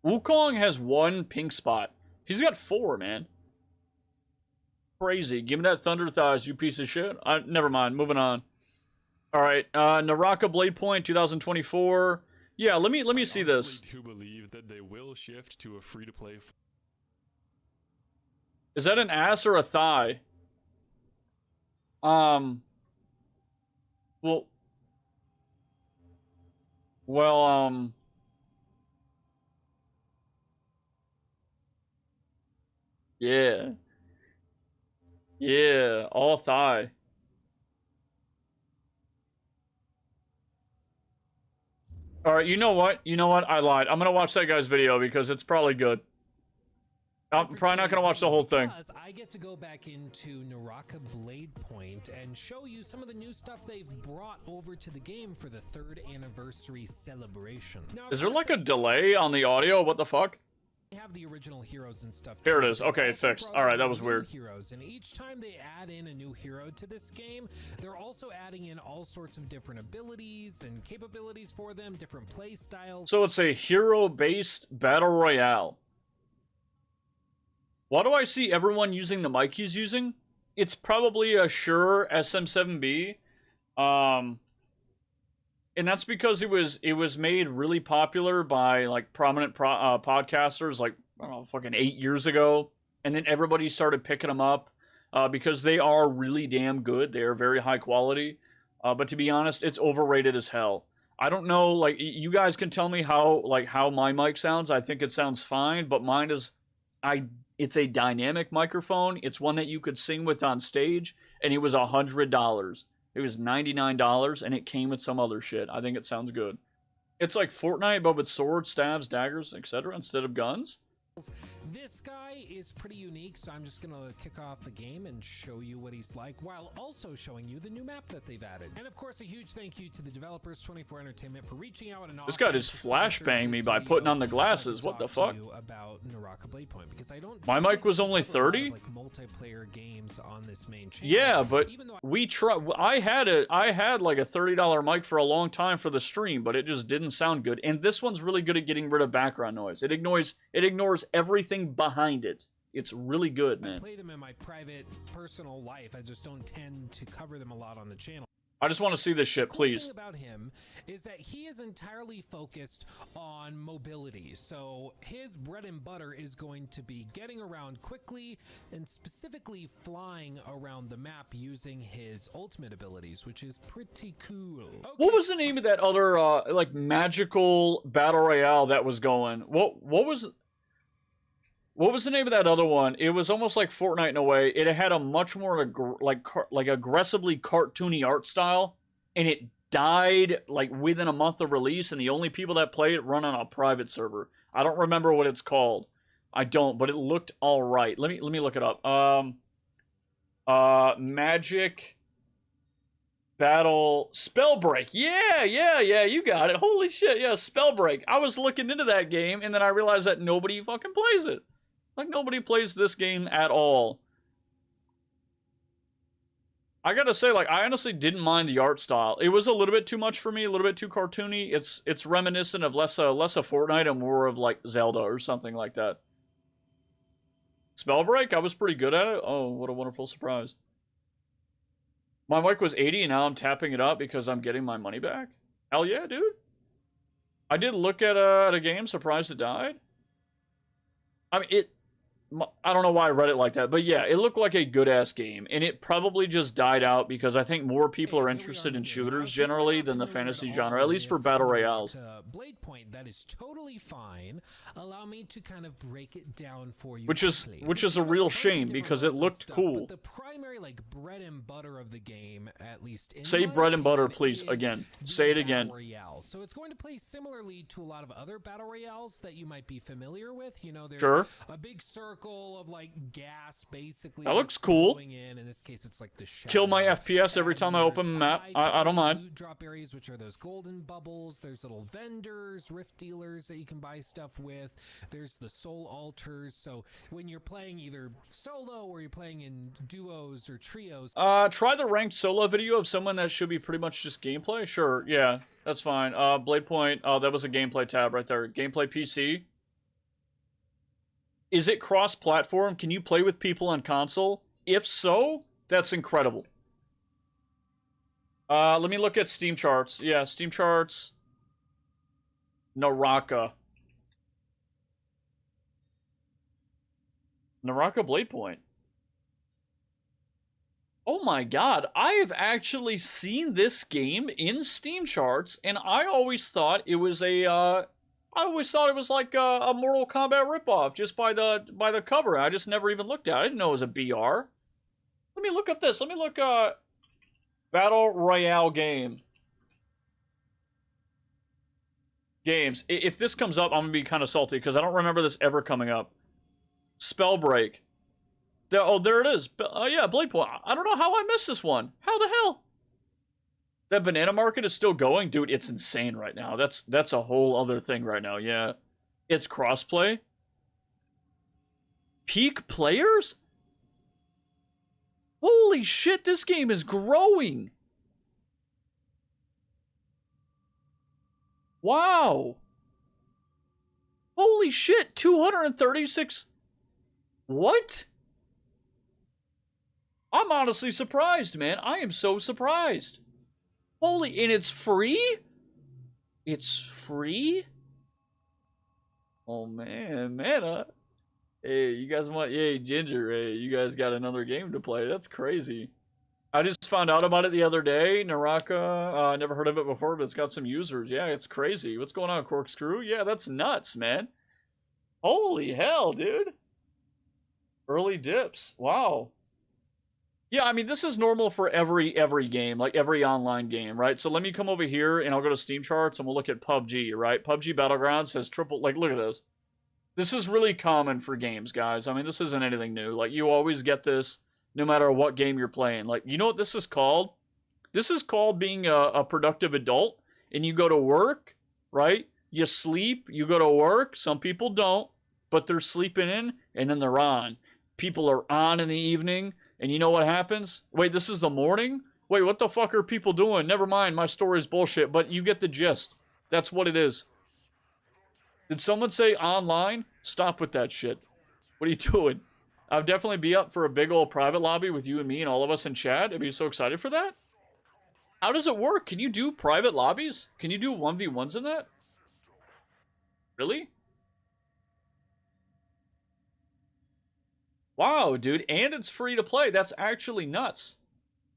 Speaker 1: Wukong has 1 pink spot. He's got 4, man. Crazy. Give me that thunder thighs, you piece of shit. Never mind. Moving on. All right. Naraka Bladepoint 2024. Yeah, let me see this.
Speaker 4: I do believe that they will shift to a free-to-play.
Speaker 1: Is that an ass or a thigh? Well, yeah. Yeah, all thigh. Alright, you know what? You know what? I lied. I'm gonna watch that guy's video because it's probably good. I'm probably not gonna watch the whole thing.
Speaker 5: I get to go back into Naraka Bladepoint and show you some of the new stuff they've brought over to the game for the 3rd anniversary celebration. Now,
Speaker 1: is there like a delay on the audio? What the fuck?
Speaker 5: They have the original heroes and stuff.
Speaker 1: Here it is. Okay, it fixed. All right, that was weird.
Speaker 5: Heroes, and each time they add in a new hero to this game, they're also adding in all sorts of different abilities and capabilities for them, different play styles.
Speaker 1: So it's a hero-based battle royale. Why do I see everyone using the mic he's using? It's probably a Shure SM7B. And that's because it was made really popular by like prominent podcasters like, I don't know, fucking 8 years ago. And then everybody started picking them up because they are really damn good. They are very high quality. But to be honest, it's overrated as hell. I don't know, like, you guys can tell me how my mic sounds. I think it sounds fine, but mine is, it's a dynamic microphone. It's one that you could sing with on stage, and it was $100. It was $99, and it came with some other shit. I think it sounds good. It's like Fortnite, but with swords, stabs, daggers, etc. instead of guns.
Speaker 5: This guy is pretty unique, so I'm just gonna kick off the game and show you what he's like while also showing you the new map that they've added. And of course, a huge thank you to the developers 24 Entertainment for reaching out and
Speaker 1: This guy just flashbang me by putting on the glasses. What the fuck?
Speaker 5: About Naraka Bladepoint, because I don't.
Speaker 1: My mic was only 30.
Speaker 5: Like multiplayer games on this main channel.
Speaker 1: Yeah, but I had like a $30 mic for a long time for the stream, but it just didn't sound good. And this one's really good at getting rid of background noise. It ignores everything behind it. It's really good, man.
Speaker 5: I play them in my private, personal life. I just don't tend to cover them a lot on the channel.
Speaker 1: I just want to see this shit, please.
Speaker 5: The cool thing about him is that he is entirely focused on mobility. So his bread and butter is going to be getting around quickly and specifically flying around the map using his ultimate abilities, which is pretty cool. Okay.
Speaker 1: What was the name of that other like magical battle royale that was going? What was the name of that other one? It was almost like Fortnite in a way. It had a much more like aggressively cartoony art style, and it died like within a month of release. And the only people that play it run on a private server. I don't remember what it's called. I don't, but it looked all right. Let me look it up. Magic Battle Spellbreak. Yeah, you got it. Holy shit, yeah, Spellbreak. I was looking into that game, and then I realized that nobody fucking plays it. Like, nobody plays this game at all. I gotta say, like, I honestly didn't mind the art style. It was a little bit too much for me, a little bit too cartoony. It's reminiscent of less a Fortnite and more of, like, Zelda or something like that. Spellbreak, I was pretty good at it. Oh, what a wonderful surprise. My mic was 80, and now I'm tapping it up because I'm getting my money back. Hell yeah, dude. I did look at a game, surprised it died. I mean, I don't know why I read it like that, but yeah, it looked like a good-ass game, and it probably just died out because I think more people are interested in shooters generally than the fantasy genre, at least for battle royales.
Speaker 5: Bladepoint, that is totally fine. Allow me to kind of break it down for you.
Speaker 1: Which is a real shame because it looked cool.
Speaker 5: But the primary like bread and butter of the game, at least.
Speaker 1: Say bread and butter, please. Again, say it again.
Speaker 5: Royale. So it's going to play similarly to a lot of other battle royales that you might be familiar with. You know, there's a big circle of like gas basically.
Speaker 1: That looks cool.
Speaker 5: In this case, it's like the
Speaker 1: kill my FPS every time I open a map. I don't mind.
Speaker 5: Loot drop areas, which are those golden bubbles. There's little vendors, rift dealers that you can buy stuff with. There's the soul altars. So when you're playing either solo or you're playing in duos or trios.
Speaker 1: Try the ranked solo video of someone that should be pretty much just gameplay. Sure, yeah, that's fine. Bladepoint. Oh, that was a gameplay tab right there. Gameplay PC. Is it cross-platform? Can you play with people on console? If so, that's incredible. Let me look at Steam charts. Yeah, Steam charts. Naraka. Naraka Bladepoint. Oh my god, I have actually seen this game in Steam charts, and I always thought it was like a Mortal Kombat ripoff just by the cover. I just never even looked at it. I didn't know it was a BR. Let me look up this. Let me look Battle Royale game. Games. If this comes up, I'm gonna be kind of salty because I don't remember this ever coming up. Spellbreak. Oh, there it is. Yeah, Bladepoint. I don't know how I missed this one. How the hell? That banana market is still going? Dude, it's insane right now. That's a whole other thing right now, yeah. It's crossplay. Peak players? Holy shit, this game is growing. Wow. Holy shit, 236. What? I'm honestly surprised, man. I am so surprised. Holy, and it's free? It's free? Oh, man. Hey, you guys want... Hey, Ginger, hey, you guys got another game to play. That's crazy. I just found out about it the other day. Naraka, I never heard of it before, but it's got some users. Yeah, it's crazy. What's going on, Corkscrew? Yeah, that's nuts, man. Holy hell, dude. Early dips. Wow. Yeah, I mean, this is normal for every game, like every online game, right? So let me come over here, and I'll go to Steam charts, and we'll look at PUBG, right? PUBG Battlegrounds has triple, like, look at this. This is really common for games, guys. I mean, this isn't anything new. Like, you always get this no matter what game you're playing. Like, you know what this is called? This is called being a productive adult. And you go to work, right? You sleep, you go to work. Some people don't, but they're sleeping in, and then they're on. People are on in the evening, and you know what happens? Wait, this is the morning? Wait, what the fuck are people doing? Never mind, my story's bullshit, but you get the gist. That's what it is. Did someone say online? Stop with that shit. What are you doing? I'd definitely be up for a big old private lobby with you and me and all of us in chat. I'd be so excited for that. How does it work? Can you do private lobbies? Can you do 1v1s in that? Really? Wow, dude. And it's free to play. That's actually nuts.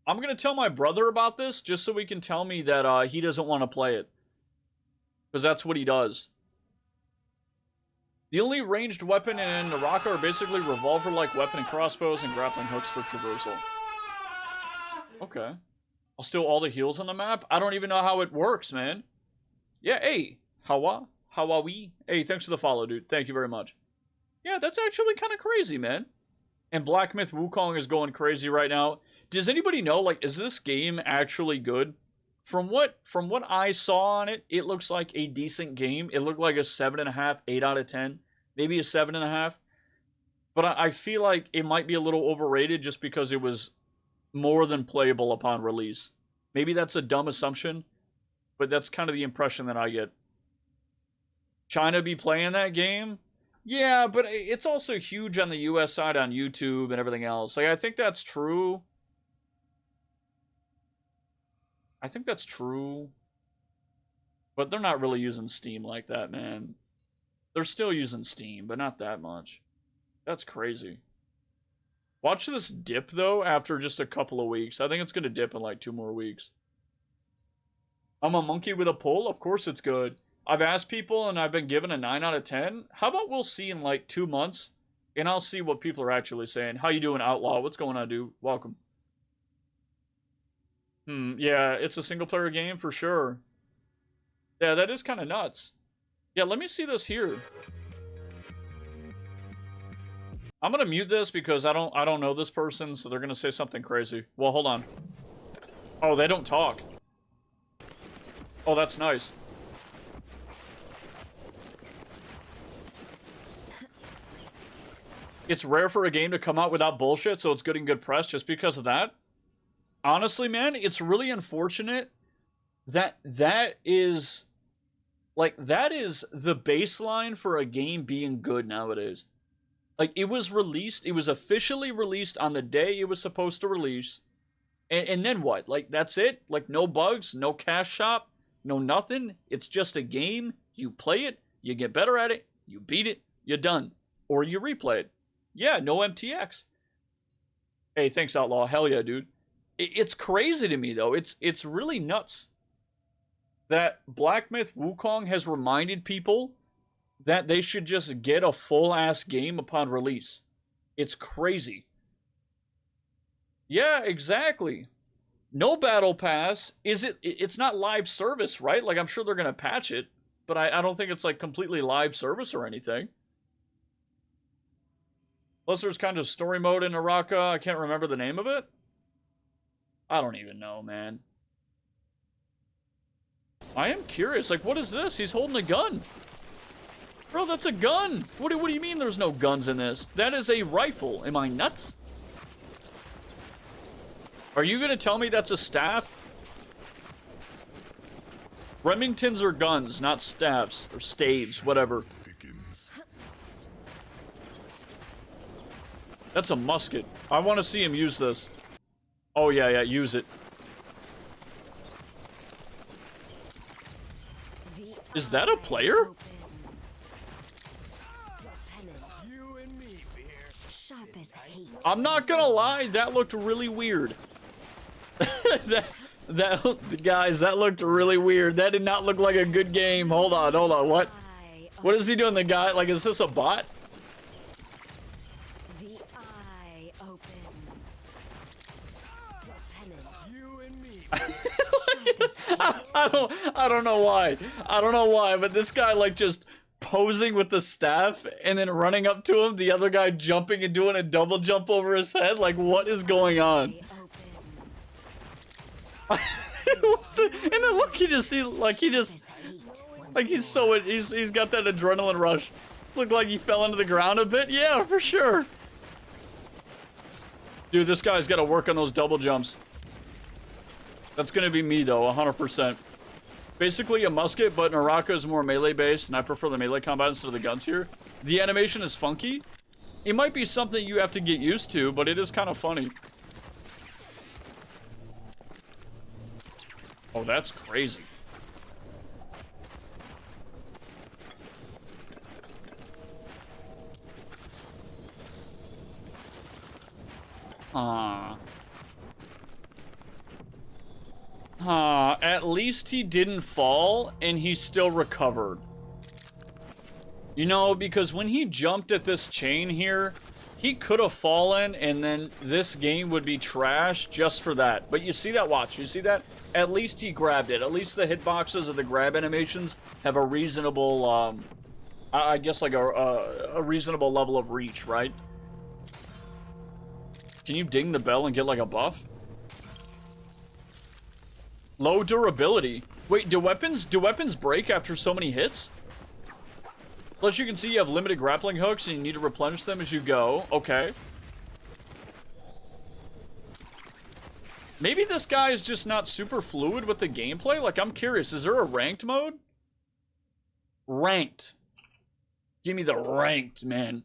Speaker 1: I'm going to tell my brother about this just so he can tell me that he doesn't want to play it. Because that's what he does. The only ranged weapon in Naraka are basically revolver-like weapon and crossbows and grappling hooks for traversal. Okay. I'll steal all the heals on the map? I don't even know how it works, man. Yeah, hey. Hawaii. Hey, thanks for the follow, dude. Thank you very much. Yeah, that's actually kind of crazy, man. And Black Myth Wukong is going crazy right now. Does anybody know, like, is this game actually good? From what I saw on it, it looks like a decent game. It looked like a 7.5, 8 out of 10. Maybe a 7.5. But I feel like it might be a little overrated just because it was more than playable upon release. Maybe that's a dumb assumption, but that's kind of the impression that I get. China be playing that game? Yeah, but it's also huge on the US side on YouTube and everything else. Like, I think that's true. I think that's true. But they're not really using Steam like that, man. They're still using Steam, but not that much. That's crazy. Watch this dip, though, after just a couple of weeks. I think it's going to dip in like 2 more weeks. I'm a monkey with a pull? Of course it's good. I've asked people, and I've been given a 9 out of 10. How about we'll see in like 2 months, and I'll see what people are actually saying. How you doing, Outlaw? What's going on, dude? Welcome. Yeah, it's a single-player game for sure. Yeah, that is kind of nuts. Yeah, let me see this here. I'm gonna mute this because I don't know this person, so they're gonna say something crazy. Well, hold on. Oh, they don't talk. Oh, that's nice. It's rare for a game to come out without bullshit, so it's getting good press just because of that. Honestly, man, it's really unfortunate that that is the baseline for a game being good nowadays. Like, it was released, it was officially released on the day it was supposed to release, and then what? Like, that's it? Like, no bugs, no cash shop, no nothing? It's just a game, you play it, you get better at it, you beat it, you're done. Or you replay it. Yeah, no MTX. Hey, thanks, Outlaw. Hell yeah, dude. It's crazy to me, though. It's really nuts that Black Myth Wukong has reminded people that they should just get a full-ass game upon release. It's crazy. Yeah, exactly. No battle pass. It's not live service, right? Like, I'm sure they're going to patch it, but I don't think it's, like, completely live service or anything. Plus, there's kind of story mode in Naraka. I can't remember the name of it. I don't even know, man. I am curious. Like, what is this? He's holding a gun. Bro, that's a gun. What do you mean there's no guns in this? That is a rifle. Am I nuts? Are you going to tell me that's a staff? Remingtons are guns, not staffs. Or staves, whatever. That's a musket. I want to see him use this. Oh, yeah, use it. Is that a player? I'm not gonna lie, that looked really weird. Guys, that looked really weird. That did not look like a good game. Hold on, what? What is he doing, the guy? Like, is this a bot? I don't know why. I don't know why, but this guy, like, just posing with the staff and then running up to him, the other guy jumping and doing a double jump over his head. Like, what is going on? And then look, he's got that adrenaline rush. Looked like he fell into the ground a bit. Yeah, for sure. Dude, this guy's got to work on those double jumps. That's gonna be me though, 100%. Basically a musket, but Naraka is more melee based, and I prefer the melee combat instead of the guns here. The animation is funky. It might be something you have to get used to, but it is kind of funny. Oh, that's crazy. At least he didn't fall, and he still recovered. You know, because when he jumped at this chain here, he could have fallen, and then this game would be trash just for that. But you see that? Watch. You see that? At least he grabbed it. At least the hitboxes of the grab animations have a reasonable, I guess like a reasonable level of reach, right? Can you ding the bell and get like a buff? Low durability. Wait, do weapons break after so many hits? Plus you can see you have limited grappling hooks and you need to replenish them as you go. Okay. Maybe this guy is just not super fluid with the gameplay. Like, I'm curious, is there a ranked mode? Ranked. Give me the ranked, man.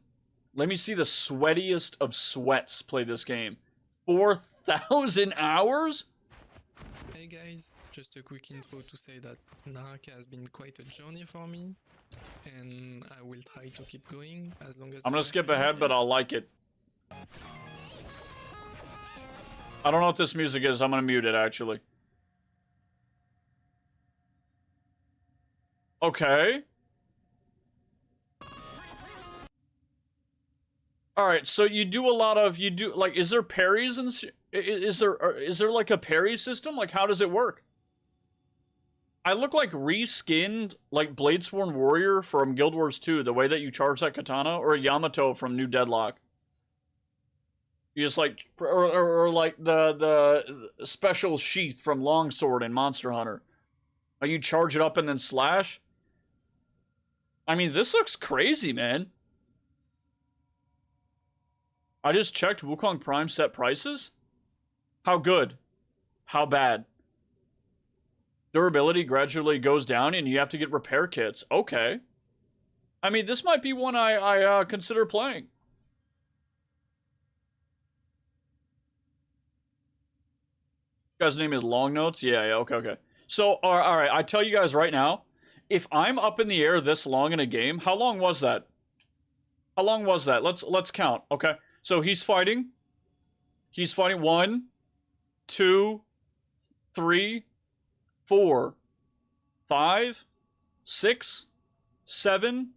Speaker 1: Let me see the sweatiest of sweats play this game. 4,000 hours?
Speaker 6: Hey guys, just a quick intro to say that Naraka has been quite a journey for me, and I will try to keep going as long as
Speaker 1: I'm gonna skip ahead, but I'll like it. I don't know what this music is. I'm gonna mute it, actually. Okay. Alright, so you do a lot of, like, is there parries and, is there like a parry system? Like, how does it work? I look like reskinned, like, Bladesworn Warrior from Guild Wars 2, the way that you charge that katana, or a Yamato from New Deadlock. You just, like, or like the special sheath from Longsword in Monster Hunter. Like, you charge it up and then slash? I mean, this looks crazy, man. I just checked Wukong Prime set prices. How good? How bad? Durability gradually goes down and you have to get repair kits. Okay. I mean, this might be one I consider playing. Guy's name is Long Notes? Yeah, okay. So, alright, I tell you guys right now, if I'm up in the air this long in a game, how long was that? How long was that? Let's count, okay? So he's fighting. He's fighting 1, 2, 3, 4, 5, 6, 7.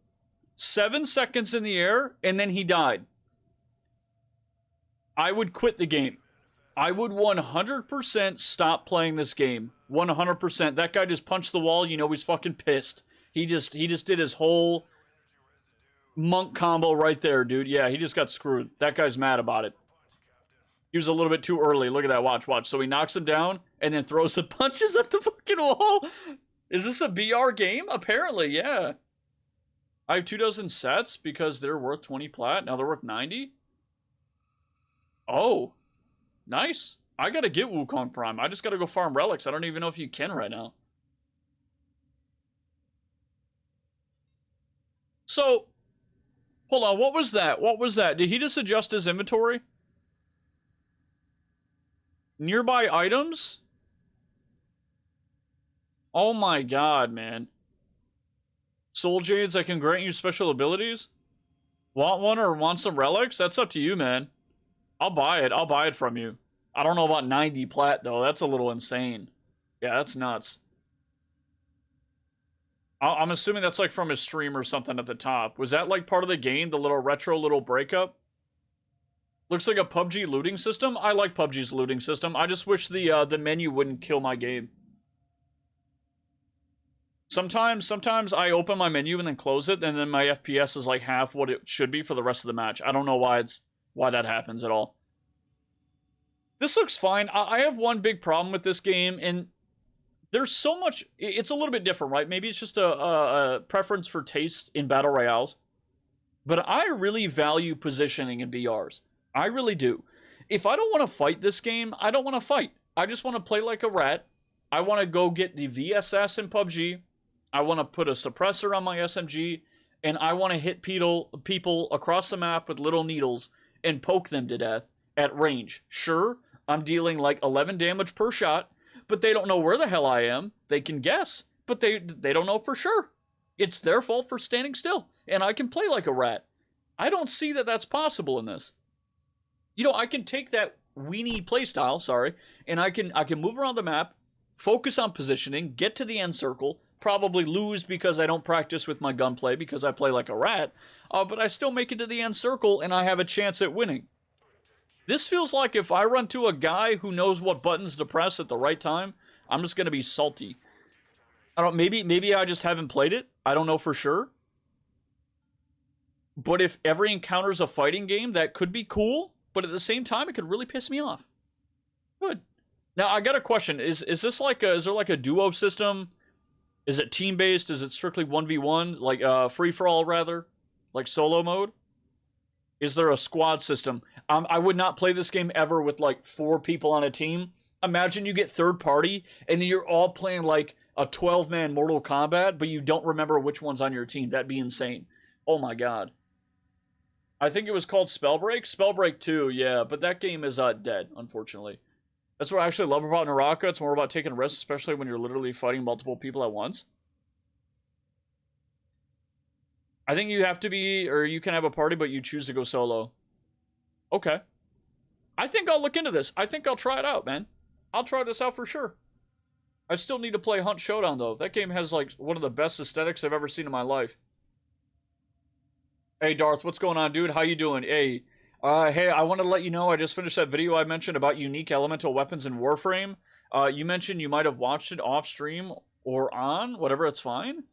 Speaker 1: 7 seconds in the air, and then he died. I would quit the game. I would 100% stop playing this game. 100%. That guy just punched the wall. You know he's fucking pissed. He just did his whole monk combo right there, dude. Yeah, he just got screwed. That guy's mad about it. He was a little bit too early. Look at that. Watch. So he knocks him down and then throws the punches at the fucking wall. Is this a BR game? Apparently, yeah. I have 24 sets because they're worth 20 plat. Now they're worth 90. Oh, nice. I gotta get Wukong Prime. I just gotta go farm relics. I don't even know if you can right now. So, hold on. What was that? What was that? Did he just adjust his inventory? Nearby items? Oh my god, man. Soul Jades that can grant you special abilities? Want one or want some relics? That's up to you, man. I'll buy it. I'll buy it from you. I don't know about 90 plat, though. That's a little insane. Yeah, that's nuts. I'm assuming that's like from his stream or something at the top. Was that like part of the game? The little retro little breakup? Looks like a PUBG looting system. I like PUBG's looting system. I just wish the menu wouldn't kill my game. Sometimes I open my menu and then close it, and then my FPS is like half what it should be for the rest of the match. I don't know why that happens at all. This looks fine. I have one big problem with this game, and there's so much. It's a little bit different, right? Maybe it's just a preference for taste in battle royales. But I really value positioning in BRs. I really do. If I don't want to fight this game, I don't want to fight. I just want to play like a rat. I want to go get the VSS in PUBG. I want to put a suppressor on my SMG. And I want to hit people across the map with little needles and poke them to death at range. Sure, I'm dealing like 11 damage per shot, but they don't know where the hell I am. They can guess, but they don't know for sure. It's their fault for standing still, and I can play like a rat. I don't see that that's possible in this. You know, I can take that weenie playstyle, sorry, and I can move around the map, focus on positioning, get to the end circle, probably lose because I don't practice with my gunplay because I play like a rat, but I still make it to the end circle and I have a chance at winning. This feels like if I run to a guy who knows what buttons to press at the right time, I'm just going to be salty. I don't. Maybe I just haven't played it. I don't know for sure. But if every encounter's a fighting game, that could be cool. But at the same time, it could really piss me off. Good. Now I got a question. Is this like is there like a duo system? Is it team based? Is it strictly 1v1? Like free for all rather? Like solo mode? Is there a squad system? I would not play this game ever with like 4 people on a team. Imagine you get third party and then you're all playing like a 12-man Mortal Kombat, but you don't remember which one's on your team. That'd be insane. Oh my god. I think it was called Spellbreak. Spellbreak 2, yeah, but that game is dead, unfortunately. That's what I actually love about Naraka. It's more about taking risks, especially when you're literally fighting multiple people at once. I think you have to be, or you can have a party, but you choose to go solo. Okay. I think I'll look into this. I think I'll try it out, man. I'll try this out for sure. I still need to play Hunt Showdown, though. That game has, like, one of the best aesthetics I've ever seen in my life. Hey, Darth, what's going on, dude? How you doing? Hey, I wanted to let you know I just finished that video I mentioned about unique elemental weapons in Warframe. You mentioned you might have watched it off stream or on, whatever, it's fine.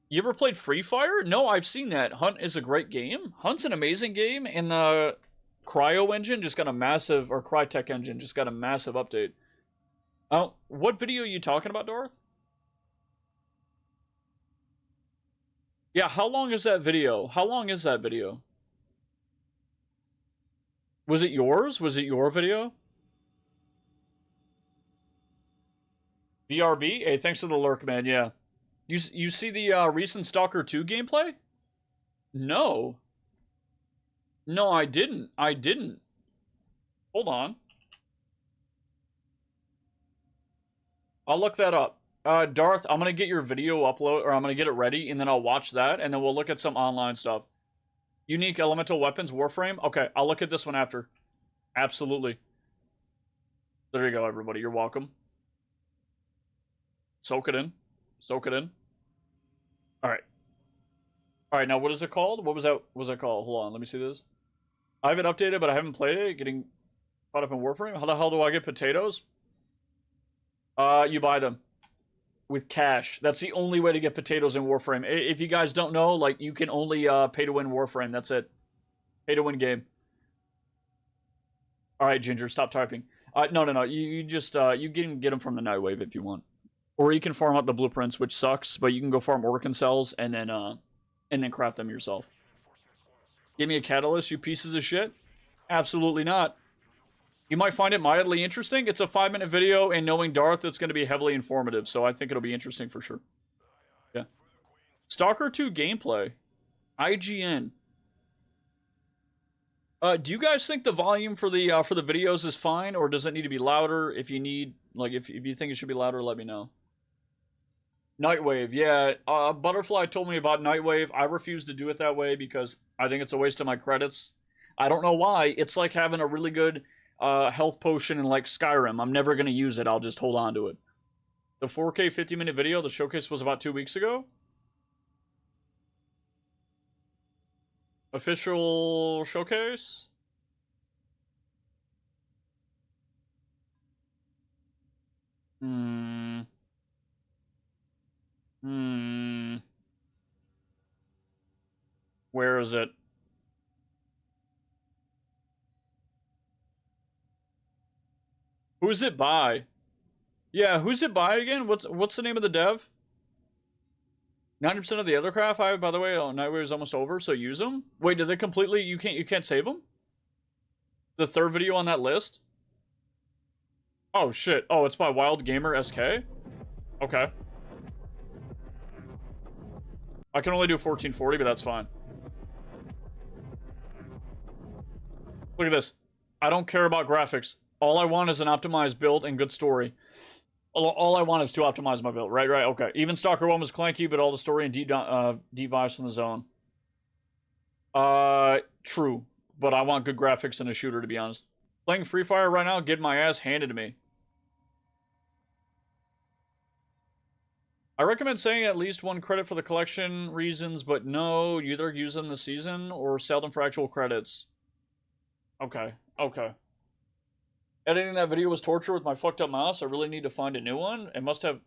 Speaker 1: You ever played Free Fire? No, I've seen that. Hunt is a great game. Hunt's an amazing game, and the Cryo engine just got a massive, or Crytek engine just got a massive update. What video are you talking about, Darth? Yeah, how long is that video? How long is that video? Was it yours? Was it your video? BRB? Hey, thanks for the lurk, man, yeah. You see the recent Stalker 2 gameplay? No. No, I didn't. I didn't. Hold on. I'll look that up. Darth, I'm going to get your video upload, or I'm going to get it ready, and then I'll watch that, and then we'll look at some online stuff. Unique elemental weapons, Warframe? Okay, I'll look at this one after. Absolutely. There you go, everybody. You're welcome. Soak it in. Soak it in. Alright. Alright, now what is it called? What was that called? Hold on, let me see this. I have it updated, but I haven't played it. Getting caught up in Warframe. How the hell do I get potatoes? You buy them. With cash. That's the only way to get potatoes in Warframe. If you guys don't know, like, you can only pay to win Warframe. That's it. Pay to win game. Alright, Ginger, stop typing. No. You just, you can get them from the Nightwave if you want. Or you can farm out the blueprints, which sucks, but you can go farm Orkin cells and then craft them yourself. Give me a catalyst, you pieces of shit? Absolutely not. You might find it mildly interesting. It's a 5-minute video, and knowing Darth, it's going to be heavily informative, so I think it'll be interesting for sure. Yeah. Stalker 2 gameplay. IGN. Do you guys think the volume for the videos is fine, or does it need to be louder? If you need, like, if you think it should be louder, let me know. Nightwave, yeah. Butterfly told me about Nightwave. I refuse to do it that way because I think it's a waste of my credits. I don't know why. It's like having a really good health potion in, like, Skyrim. I'm never going to use it. I'll just hold on to it. The 4K 50-minute video, the showcase was about 2 weeks ago. Official showcase? Hmm. Hmm. Where is it? Who's it by? Yeah, who's it by again? What's the name of the dev? 90% of the other craft I have, by the way, oh, Nightwave is almost over, so use them. Wait, did they completely? You can't save them? The third video on that list? Oh shit! Oh, it's by Wild Gamer SK. Okay. I can only do 1440, but that's fine. Look at this. I don't care about graphics. All I want is an optimized build and good story. All I want is to optimize my build. Right, okay. Even Stalker 1 was clanky, but all the story and deep vibes from the zone. True. But I want good graphics and a shooter, to be honest. Playing Free Fire right now, getting my ass handed to me. I recommend saying at least one credit for the collection reasons, but no, you either use them this season or sell them for actual credits. Okay, okay. Editing that video was torture with my fucked up mouse. I really need to find a new one. It must have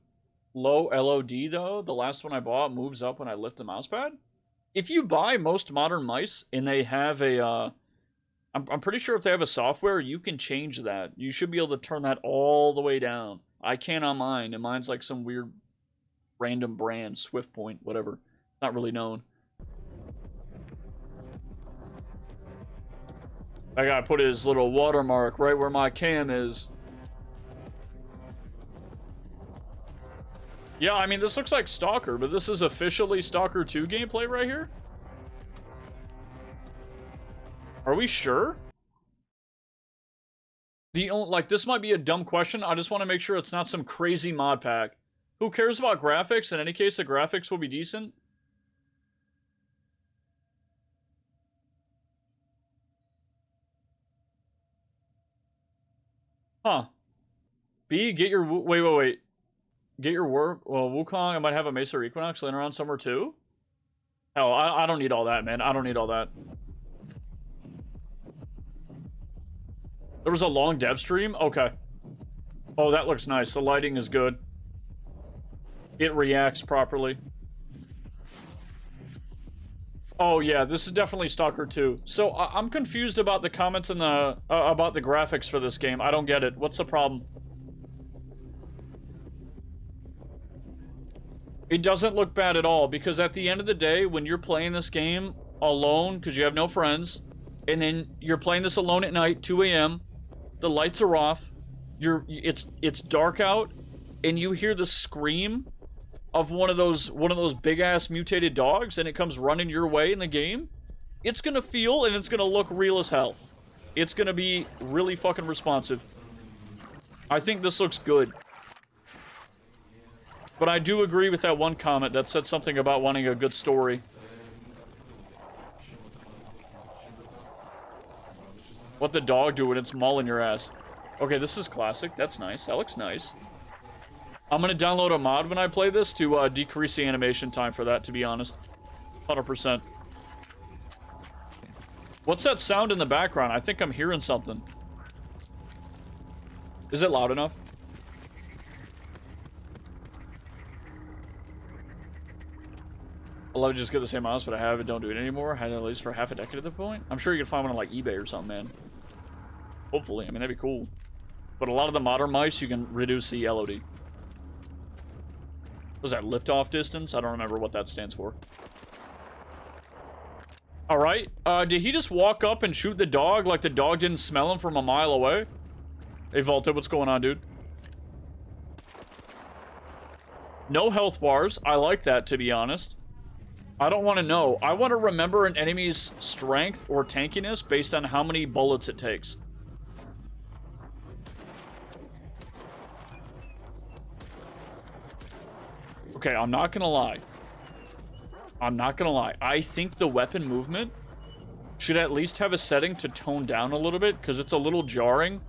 Speaker 1: low LOD though. The last one I bought moves up when I lift the mouse pad. If you buy most modern mice and they have a, I'm pretty sure if they have a software, you can change that. You should be able to turn that all the way down. I can't on mine, and mine's like some weird random brand, SwiftPoint, whatever. Not really known. I gotta put his little watermark right where my cam is. Yeah, I mean, this looks like Stalker, but this is officially Stalker 2 gameplay right here? Are we sure? This might be a dumb question. I just want to make sure it's not some crazy mod pack. Who cares about graphics? In any case, the graphics will be decent. Huh. B, get your... Wait. Get your work... Well, Wukong, I might have a Mesa or Equinox laying around somewhere too. Hell, I don't need all that, man. I don't need all that. There was a long dev stream? Okay. Oh, that looks nice. The lighting is good. It reacts properly. Oh yeah, this is definitely Stalker 2. So I'm confused about the comments and the about the graphics for this game. I don't get it. What's the problem? It doesn't look bad at all, because at the end of the day, when you're playing this game alone, because you have no friends, and then you're playing this alone at night, 2 a.m., the lights are off, it's dark out, and you hear the scream of one of those big ass mutated dogs, and it comes running your way in the game, it's gonna feel and it's gonna look real as hell. It's gonna be really fucking responsive. I think this looks good. But I do agree with that one comment that said something about wanting a good story. What the dog do when it's mauling your ass? Okay, this is classic. That's nice. That looks nice. I'm gonna download a mod when I play this to decrease the animation time for that, to be honest. 100%. What's that sound in the background? I think I'm hearing something. Is it loud enough? I'll let me just get the same mouse, but I have it. Don't do it anymore. I had it at least for half a decade at the point. I'm sure you can find one on like eBay or something, man. Hopefully. I mean, that'd be cool. But a lot of the modern mice, you can reduce the LOD. Was that liftoff distance? I don't remember what that stands for. Alright. Did he just walk up and shoot the dog like the dog didn't smell him from a mile away? Hey, Volta, what's going on, dude? No health bars. I like that, to be honest. I don't want to know. I want to remember an enemy's strength or tankiness based on how many bullets it takes. Okay, I'm not gonna lie. I'm not gonna lie. I think the weapon movement should at least have a setting to tone down a little bit, because it's a little jarring.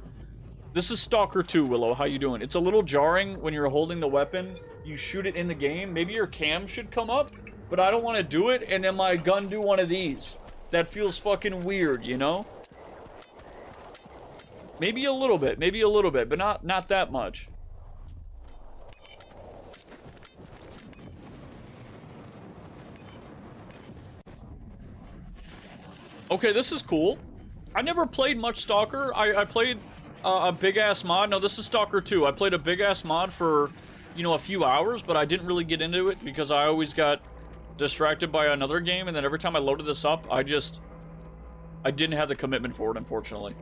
Speaker 1: This is Stalker 2, Willow. How you doing? It's a little jarring when you're holding the weapon. You shoot it in the game. Maybe your cam should come up, but I don't want to do it, and then my gun do one of these. That feels fucking weird, you know? Maybe a little bit, but not that much. Okay, this is cool. I never played much Stalker. I played a big-ass mod. No, this is Stalker 2. I played a big-ass mod for, you know, a few hours, but I didn't really get into it because I always got distracted by another game, and then every time I loaded this up, I didn't have the commitment for it, unfortunately.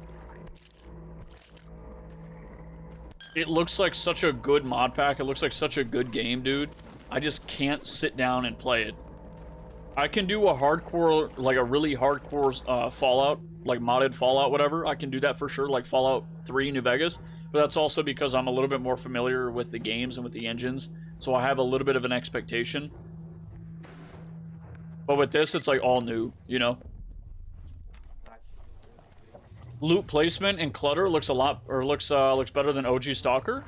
Speaker 1: It looks like such a good mod pack. It looks like such a good game, dude. I just can't sit down and play it. I can do a hardcore, like a really hardcore Fallout, like modded Fallout, whatever. I can do that for sure, like Fallout 3 New Vegas. But that's also because I'm a little bit more familiar with the games and with the engines. So I have a little bit of an expectation. But with this, it's like all new, you know? Loot placement and clutter looks a lot, or looks better than OG Stalker.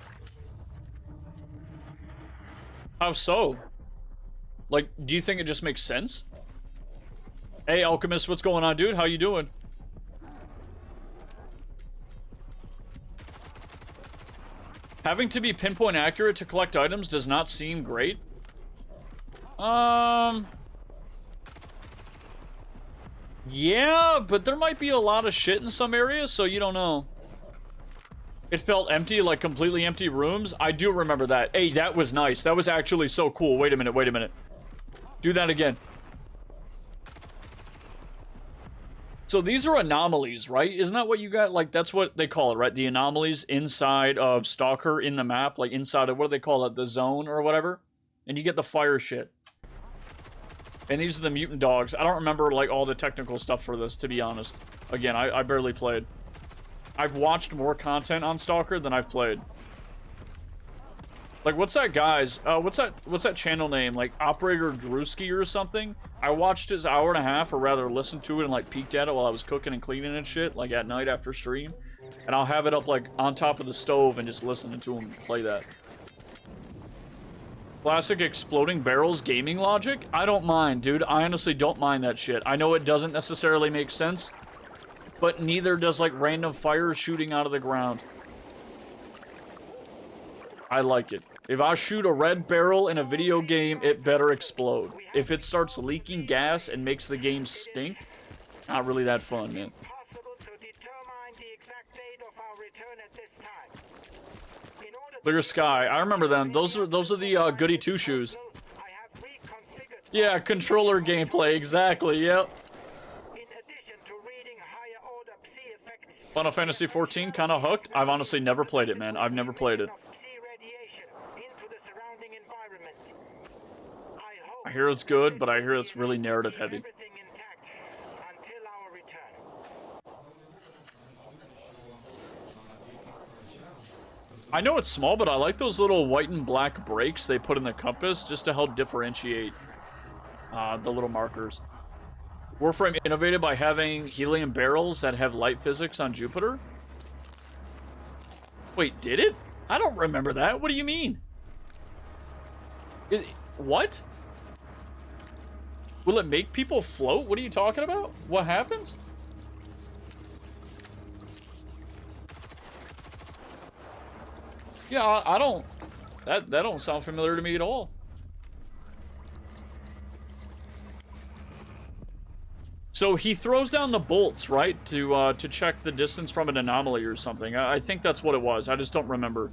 Speaker 1: How so? Like, do you think it just makes sense? Hey, Alchemist, what's going on, dude? How you doing? Having to be pinpoint accurate to collect items does not seem great. Yeah, but there might be a lot of shit in some areas, so you don't know. It felt empty, like completely empty rooms. I do remember that. Hey, that was nice. That was actually so cool. Wait a minute, wait a minute. Do that again. So these are anomalies, right? Isn't that what you got? Like, that's what they call it, right? The anomalies inside of Stalker in the map, like inside of, what do they call it? The zone or whatever? And you get the fire shit. And these are the mutant dogs. I don't remember, like, all the technical stuff for this, to be honest. Again, I barely played. I've watched more content on Stalker than I've played. Like, what's that guy's, what's that channel name? Like, Operator Drewski or something? I watched his hour and a half, or rather listened to it and, like, peeked at it while I was cooking and cleaning and shit, like, at night after stream. And I'll have it up, like, on top of the stove and just listening to him play that. Classic exploding barrels gaming logic? I don't mind, dude. I honestly don't mind that shit. I know it doesn't necessarily make sense, but neither does, like, random fire shooting out of the ground. I like it. If I shoot a red barrel in a video game, it better explode. If it starts leaking gas and makes the game stink, not really that fun, man. Clear Sky. I remember them. Those are the Goody Two Shoes. Yeah, controller gameplay. Exactly. Yep. Final Fantasy 14 kind of hooked. I've honestly never played it, man. I've never played it. I hear it's good, but I hear it's really narrative heavy. I know it's small, but I like those little white and black breaks they put in the compass just to help differentiate the little markers. Warframe innovated by having helium barrels that have light physics on Jupiter? Wait, did it? I don't remember that. What do you mean? What? Will it make people float? What are you talking about? What happens? Yeah, I don't... That don't sound familiar to me at all. So he throws down the bolts, right? To check the distance from an anomaly or something. I think that's what it was. I just don't remember.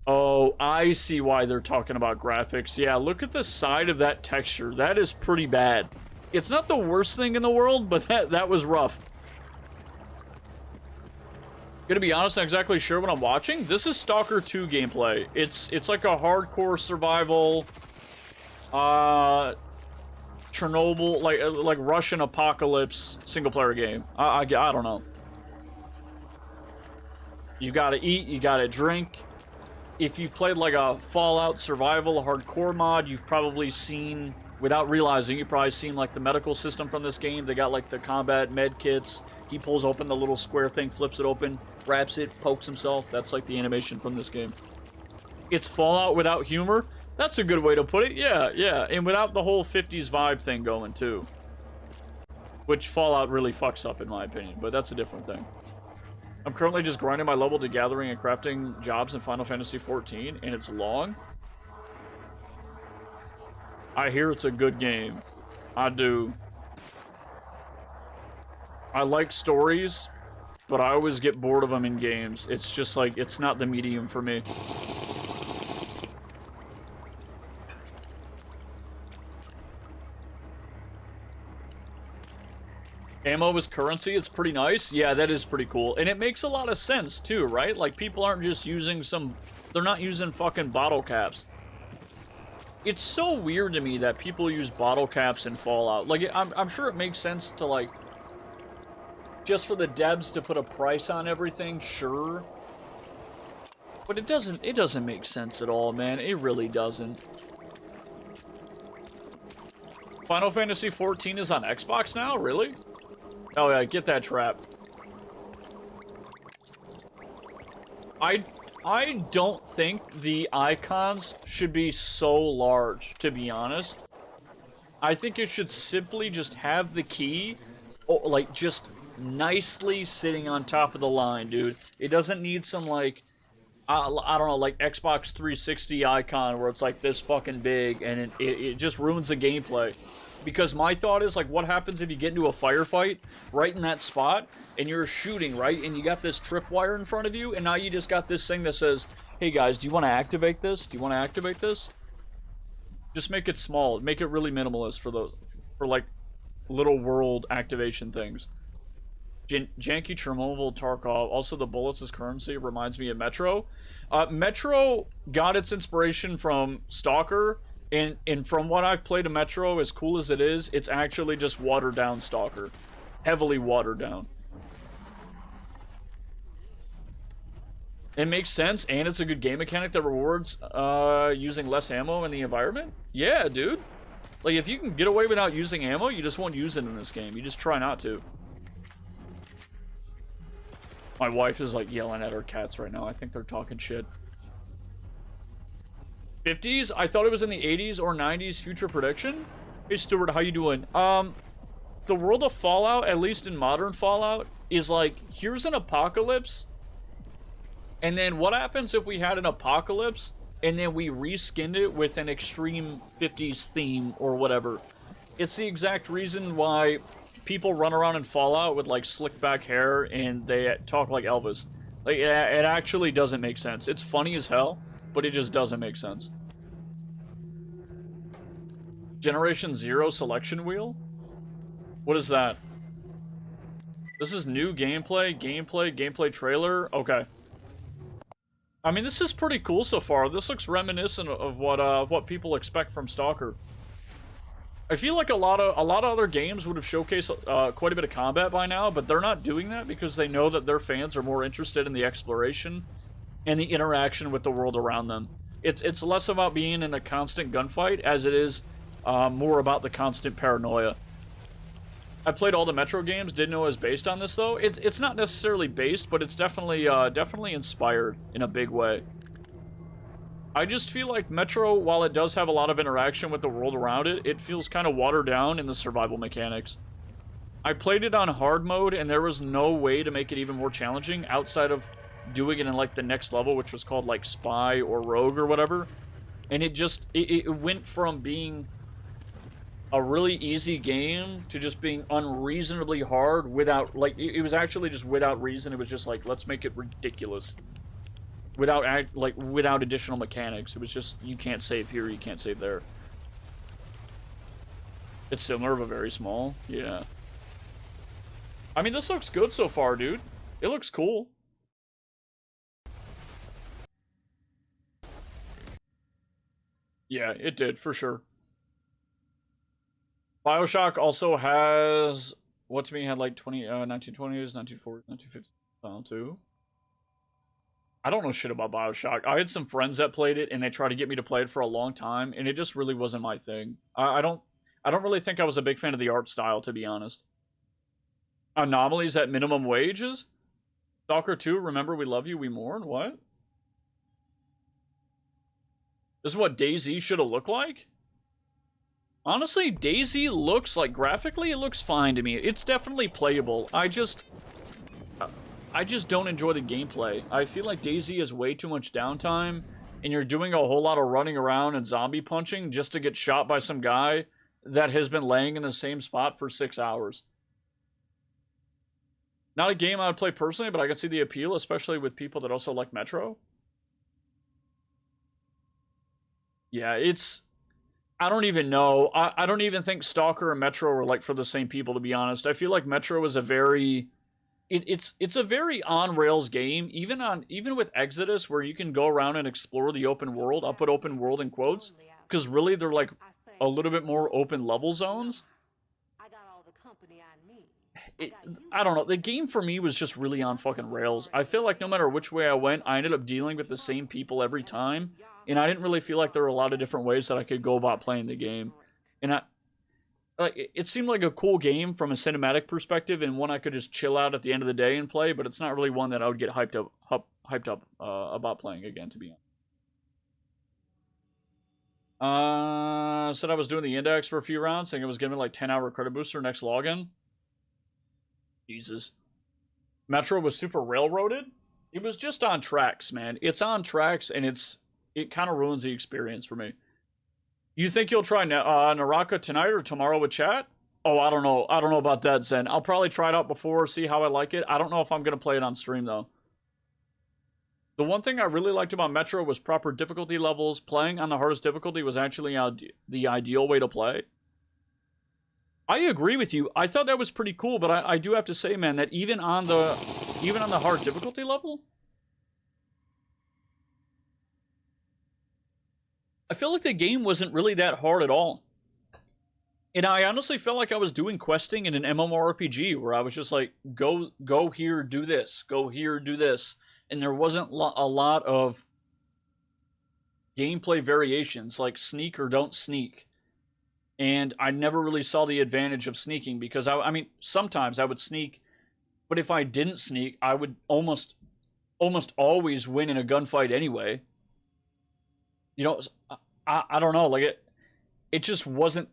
Speaker 1: Oh, I see why they're talking about graphics. Yeah, look at the side of that texture. That is pretty bad. It's not the worst thing in the world, but that was rough. Gonna be honest, not exactly sure what I'm watching. This is Stalker 2 gameplay. It's like a hardcore survival, Chernobyl, like Russian apocalypse single player game. I don't know. You gotta eat, you gotta drink. If you played like a Fallout survival hardcore mod, you've probably seen, without realizing, you've probably seen like the medical system from this game. They got like the combat med kits. He pulls open the little square thing, flips it open, grabs it, pokes himself. That's like the animation from this game. It's Fallout without humor. That's a good way to put it. Yeah, yeah. And without the whole 50s vibe thing going too. Which Fallout really fucks up in my opinion, but that's a different thing. I'm currently just grinding my level to gathering and crafting jobs in Final Fantasy 14, and it's long. I hear it's a good game. I do. I like stories, but I always get bored of them in games. It's just like, it's not the medium for me. Ammo is currency, it's pretty nice. Yeah, that is pretty cool. And it makes a lot of sense, too, right? Like, people aren't just using they're not using fucking bottle caps. It's so weird to me that people use bottle caps in Fallout. Like, I'm sure it makes sense to, like, just for the devs to put a price on everything, sure. But it doesn't make sense at all, man. It really doesn't. Final Fantasy XIV is on Xbox now? Really? Oh yeah, get that trap. I don't think the icons should be so large, to be honest. I think it should simply just have the key, like, just nicely sitting on top of the line, dude. It doesn't need some, like, I don't know, like, Xbox 360 icon where it's, like, this fucking big, and it just ruins the gameplay. Because my thought is, like, what happens if you get into a firefight right in that spot, and you're shooting, right? And you got this tripwire in front of you, and now you just got this thing that says, hey guys, do you want to activate this? Do you want to activate this? Just make it small. Make it really minimalist for like, little world activation things. Janky Chernobyl Tarkov. Also, the bullets as currency reminds me of Metro. Metro got its inspiration from Stalker. And from what I've played of Metro, as cool as it is, it's actually just watered down Stalker. Heavily watered down. It makes sense, and it's a good game mechanic that rewards using less ammo in the environment. Yeah, dude. Like, if you can get away without using ammo, you just won't use it in this game. You just try not to. My wife is, like, yelling at her cats right now. I think they're talking shit. 50s? I thought it was in the 80s or 90s future prediction. Hey, Stuart, how you doing? The world of Fallout, at least in modern Fallout, is like, here's an apocalypse. And then what happens if we had an apocalypse and then we reskinned it with an extreme 50s theme or whatever? It's the exact reason why people run around in Fallout with, like, slick back hair and they talk like Elvis. Like, it actually doesn't make sense. It's funny as hell, but it just doesn't make sense. Generation 0 selection wheel? What is that? This is new gameplay trailer? Okay. I mean, this is pretty cool so far. This looks reminiscent of what people expect from Stalker. I feel like a lot of other games would have showcased quite a bit of combat by now, but they're not doing that because they know that their fans are more interested in the exploration and the interaction with the world around them. It's less about being in a constant gunfight as it is more about the constant paranoia. I played all the Metro games, didn't know it was based on this though. It's not necessarily based, but it's definitely inspired in a big way. I just feel like Metro, while it does have a lot of interaction with the world around it, it feels kind of watered down in the survival mechanics. I played it on hard mode, and there was no way to make it even more challenging outside of doing it in, like, the next level, which was called, like, Spy or Rogue or whatever. And it went from being a really easy game to just being unreasonably hard without, like, it was actually just without reason. It was just like, let's make it ridiculous. Without additional mechanics. It was just, you can't save here, you can't save there. It's similar, but very small. Yeah. I mean, this looks good so far, dude. It looks cool. Yeah, it did, for sure. BioShock also has, what to me had like 1920s, 1940s, 1950s, too. I don't know shit about BioShock. I had some friends that played it, and they tried to get me to play it for a long time, and it just really wasn't my thing. I don't really think I was a big fan of the art style, to be honest. Anomalies at minimum wages? Stalker 2, remember we love you, we mourn? What? This is what DayZ should have looked like? Honestly, DayZ looks like, graphically, it looks fine to me. It's definitely playable. I just don't enjoy the gameplay. I feel like DayZ has way too much downtime, and you're doing a whole lot of running around and zombie punching just to get shot by some guy that has been laying in the same spot for 6 hours. Not a game I would play personally, but I can see the appeal, especially with people that also like Metro. Yeah, it's... I don't even know. I don't even think Stalker and Metro were like for the same people, to be honest. I feel like Metro is a very... It's a very on-rails game, even with Exodus, where you can go around and explore the open world. I'll put open world in quotes, because really they're like a little bit more open level zones. I don't know. The game for me was just really on fucking rails. I feel like no matter which way I went, I ended up dealing with the same people every time, and I didn't really feel like there were a lot of different ways that I could go about playing the game. And it seemed like a cool game from a cinematic perspective, and one I could just chill out at the end of the day and play, but it's not really one that I would get hyped up about playing again, to be honest. Said I was doing the index for a few rounds, saying it was giving me like 10-hour credit booster next login. Jesus. Metro was super railroaded. It was just on tracks, man. It's on tracks, and it kind of ruins the experience for me. You think you'll try Naraka tonight or tomorrow with chat? Oh, I don't know. I don't know about that, Zen. I'll probably try it out before, see how I like it. I don't know if I'm going to play it on stream, though. The one thing I really liked about Metro was proper difficulty levels. Playing on the hardest difficulty was actually the ideal way to play. I agree with you. I thought that was pretty cool, but I do have to say, man, that even on the hard difficulty level, I feel like the game wasn't really that hard at all. And I honestly felt like I was doing questing in an MMORPG where I was just like, go here, do this. Go here, do this. And there wasn't a lot of gameplay variations, like sneak or don't sneak. And I never really saw the advantage of sneaking because, I mean, sometimes I would sneak, but if I didn't sneak, I would almost always win in a gunfight anyway. You know, I don't know, like it just wasn't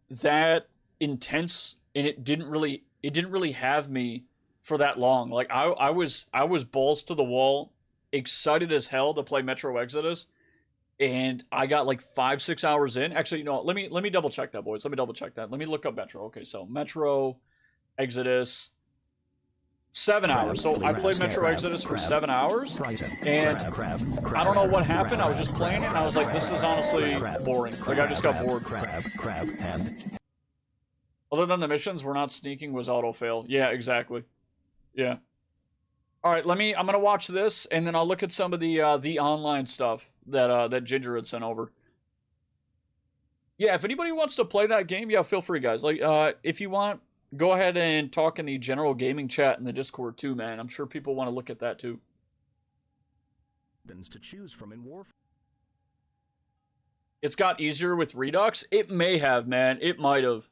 Speaker 1: that intense, and it didn't really have me for that long. Like I was balls to the wall, excited as hell to play Metro Exodus, and I got like 5-6 hours in. Actually, you know, let me double check that, boys. Let me double check that. Let me look up Metro. Okay, so Metro Exodus. 7 hours. So I played Metro Exodus for 7 hours, and I don't know what happened. I was just playing it, and I was like, this is honestly boring. Like, I just got bored. Other than the missions, we're not sneaking, was auto-fail. Yeah, exactly. Yeah. Alright, I'm gonna watch this, and then I'll look at some of the online stuff that Ginger had sent over. Yeah, if anybody wants to play that game, yeah, feel free, guys. Like, if you want, go ahead and talk in the general gaming chat in the Discord too, man. I'm sure people want to look at that too.
Speaker 2: To choose from in Warframe.
Speaker 1: It's got easier with Redux. It may have, man. It might have.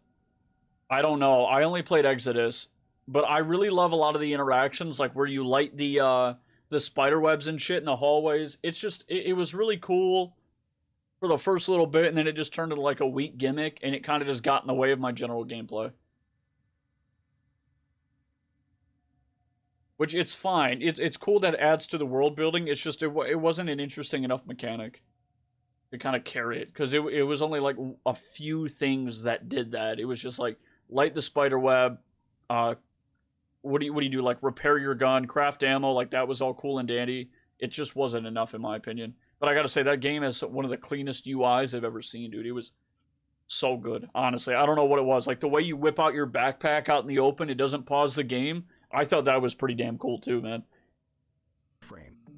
Speaker 1: I don't know. I only played Exodus, but I really love a lot of the interactions, like where you light the spider webs and shit in the hallways. It's just it was really cool for the first little bit, and then it just turned into like a weak gimmick, and it kind of just got in the way of my general gameplay. Which, it's fine. It's cool that it adds to the world building. It's just, it wasn't an interesting enough mechanic to kind of carry it. Because it was only like a few things that did that. It was just like, light the spider web. What do you do? Like, repair your gun, craft ammo. Like, that was all cool and dandy. It just wasn't enough, in my opinion. But I gotta say, that game has one of the cleanest UIs I've ever seen, dude. It was so good, honestly. I don't know what it was. Like, the way you whip out your backpack out in the open, it doesn't pause the game. I thought that was pretty damn cool too, man.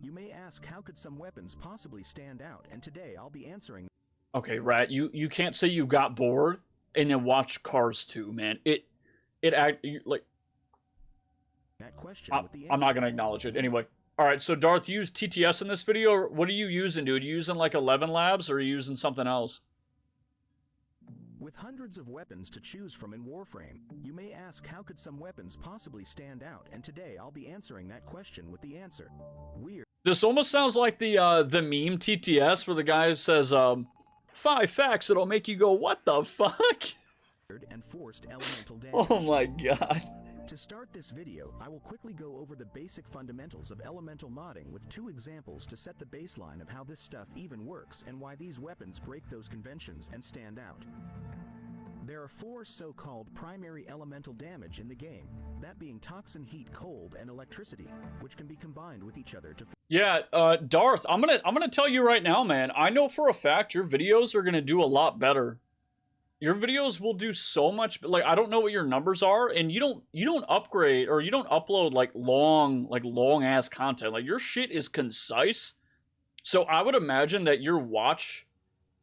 Speaker 2: You may ask, how could some weapons possibly stand out? And today I'll be answering.
Speaker 1: Okay, Rat, you can't say you got bored and then watched Cars 2, man. Like,
Speaker 2: that question with the
Speaker 1: I'm not gonna acknowledge it anyway. All right, so Darth used TTS in this video. What are you using, dude? Are you using like 11 Labs, or are you using something else?
Speaker 2: With hundreds of weapons to choose from in Warframe, you may ask, how could some weapons possibly stand out? And today I'll be answering that question with the answer. Weird.
Speaker 1: This almost sounds like the meme TTS where the guy says, 5 facts that'll make you go, what the fuck?
Speaker 2: And forced elemental damage.
Speaker 1: Oh my god.
Speaker 2: To start this video, I will quickly go over the basic fundamentals of elemental modding with 2 examples to set the baseline of how this stuff even works and why these weapons break those conventions and stand out.
Speaker 7: There are 4 so-called primary elemental damage in the game, that being toxin, heat, cold, and electricity, which can be combined with each other to...
Speaker 1: Yeah, Darth, I'm gonna tell you right now, man. I know for a fact your videos are gonna do a lot better. Your videos will do so much, like, I don't know what your numbers are, and you don't upgrade, or you don't upload, like, long-ass content. Like, your shit is concise, so I would imagine that your watch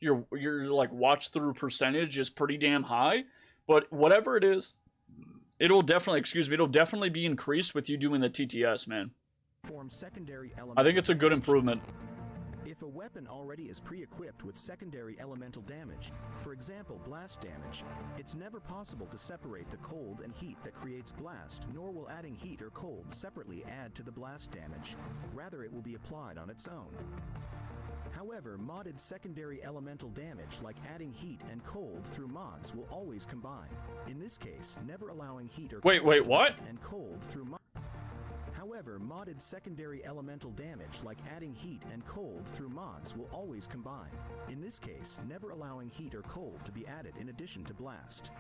Speaker 1: through percentage is pretty damn high, but whatever it is, it'll definitely be increased with you doing the TTS, man.
Speaker 7: Form secondary
Speaker 1: I think it's a good improvement.
Speaker 7: If a weapon already is pre-equipped with secondary elemental damage, for example blast damage, it's never possible to separate the cold and heat that creates blast, nor will adding heat or cold separately add to the blast damage. Rather, it will be applied on its own. However, modded secondary elemental damage like adding heat and cold through mods will always combine. In this case, never allowing heat or
Speaker 1: Wait, what?
Speaker 7: And cold through mods. However, modded secondary elemental damage like adding heat and cold through mods will always combine. In this case, never allowing heat or cold to be added in addition to blast.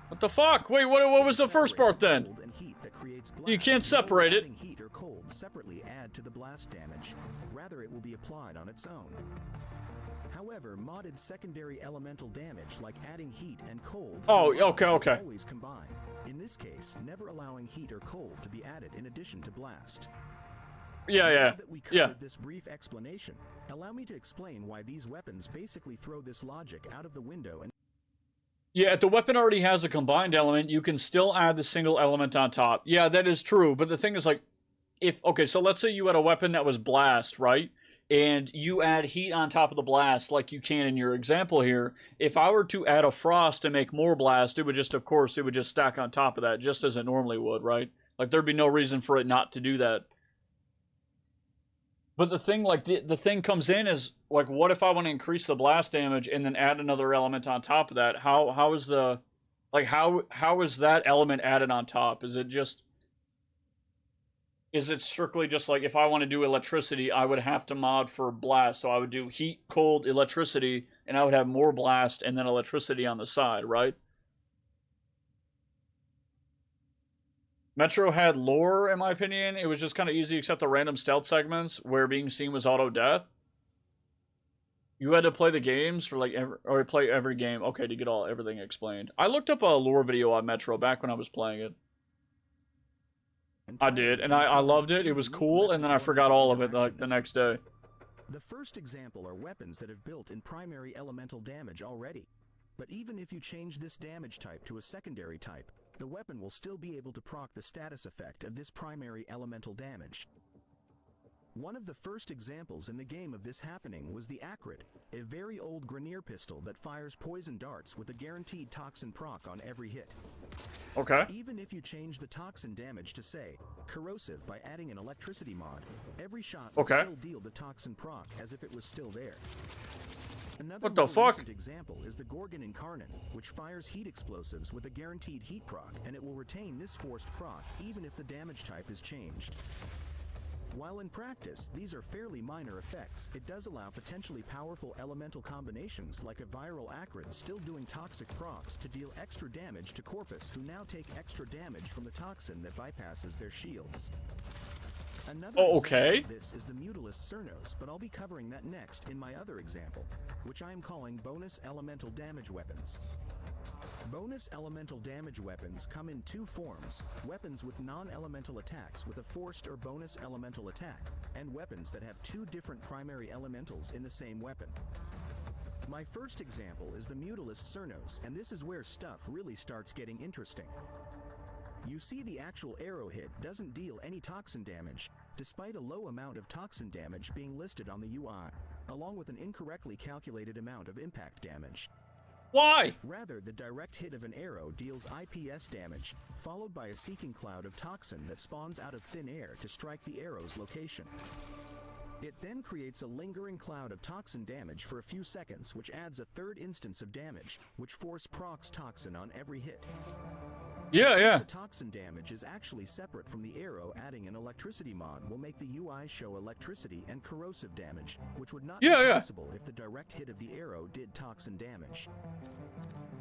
Speaker 1: What the fuck? Wait, what was the first part then?
Speaker 7: Cold and heat that creates blast,
Speaker 1: You can't separate it.
Speaker 7: Heat or cold separately add to the blast damage. Rather, it will be applied on its own. However, modded secondary elemental damage like adding heat and cold
Speaker 1: okay.
Speaker 7: always combine. In this case, never allowing heat or cold to be added in addition to blast.
Speaker 1: Yeah.
Speaker 7: Now that we covered this brief explanation, allow me to explain why these weapons basically throw this logic out of the window and...
Speaker 1: Yeah, if the weapon already has a combined element, you can still add the single element on top. Yeah, that is true, but the thing is, like, okay, so let's say you had a weapon that was blast, right? And you add heat on top of the blast like you can in your example here. If I were to add a frost to make more blast, it would just stack on top of that, just as it normally would, right? Like, there'd be no reason for it not to do that. But the thing, like, the thing comes in is, like, what if I want to increase the blast damage and then add another element on top of that? How is the, like, how is that element added on top? Is it strictly just like, if I want to do electricity, I would have to mod for blast, so I would do heat, cold, electricity, and I would have more blast and then electricity on the side, right? Metro had lore, in my opinion. It was just kind of easy, except the random stealth segments where being seen was auto-death. You had to play the games for, like, play every game, okay, to get everything explained. I looked up a lore video on Metro back when I was playing it. I did, and I loved it. It was cool, and then I forgot all of it, like, the next day.
Speaker 7: The first example are weapons that have built in primary elemental damage already. But even if you change this damage type to a secondary type, the weapon will still be able to proc the status effect of this primary elemental damage. One of the first examples in the game of this happening was the Acrid, a very old Grenier pistol that fires poison darts with a guaranteed toxin proc on every hit.
Speaker 1: Okay.
Speaker 7: Even if you change the toxin damage to, say, corrosive by adding an electricity mod, every shot will still deal the toxin proc as if it was still there. Another recent example is the Gorgon Incarnate, which fires heat explosives with a guaranteed heat proc, and it will retain this forced proc even if the damage type is changed. While in practice, these are fairly minor effects, it does allow potentially powerful elemental combinations like a viral Acrid still doing toxic procs to deal extra damage to Corpus, who now take extra damage from the toxin that bypasses their shields. Another example of this is the Mutalist Cernos, but I'll be covering that next in my other example, which I am calling bonus elemental damage weapons. Bonus elemental damage weapons come in 2 forms: weapons with non-elemental attacks with a forced or bonus elemental attack, and weapons that have 2 different primary elementals in the same weapon. My first example is the Mutalist Cernos, and this is where stuff really starts getting interesting. You see, the actual arrow hit doesn't deal any toxin damage, despite a low amount of toxin damage being listed on the UI, along with an incorrectly calculated amount of impact damage.
Speaker 1: Why?
Speaker 7: Rather, the direct hit of an arrow deals IPS damage, followed by a seeking cloud of toxin that spawns out of thin air to strike the arrow's location. It then creates a lingering cloud of toxin damage for a few seconds, which adds a 3rd instance of damage, which force procs toxin on every hit.
Speaker 1: Yeah.
Speaker 7: The toxin damage is actually separate from the arrow. Adding an electricity mod will make the UI show electricity and corrosive damage, which would not be possible if the direct hit of the arrow did toxin damage.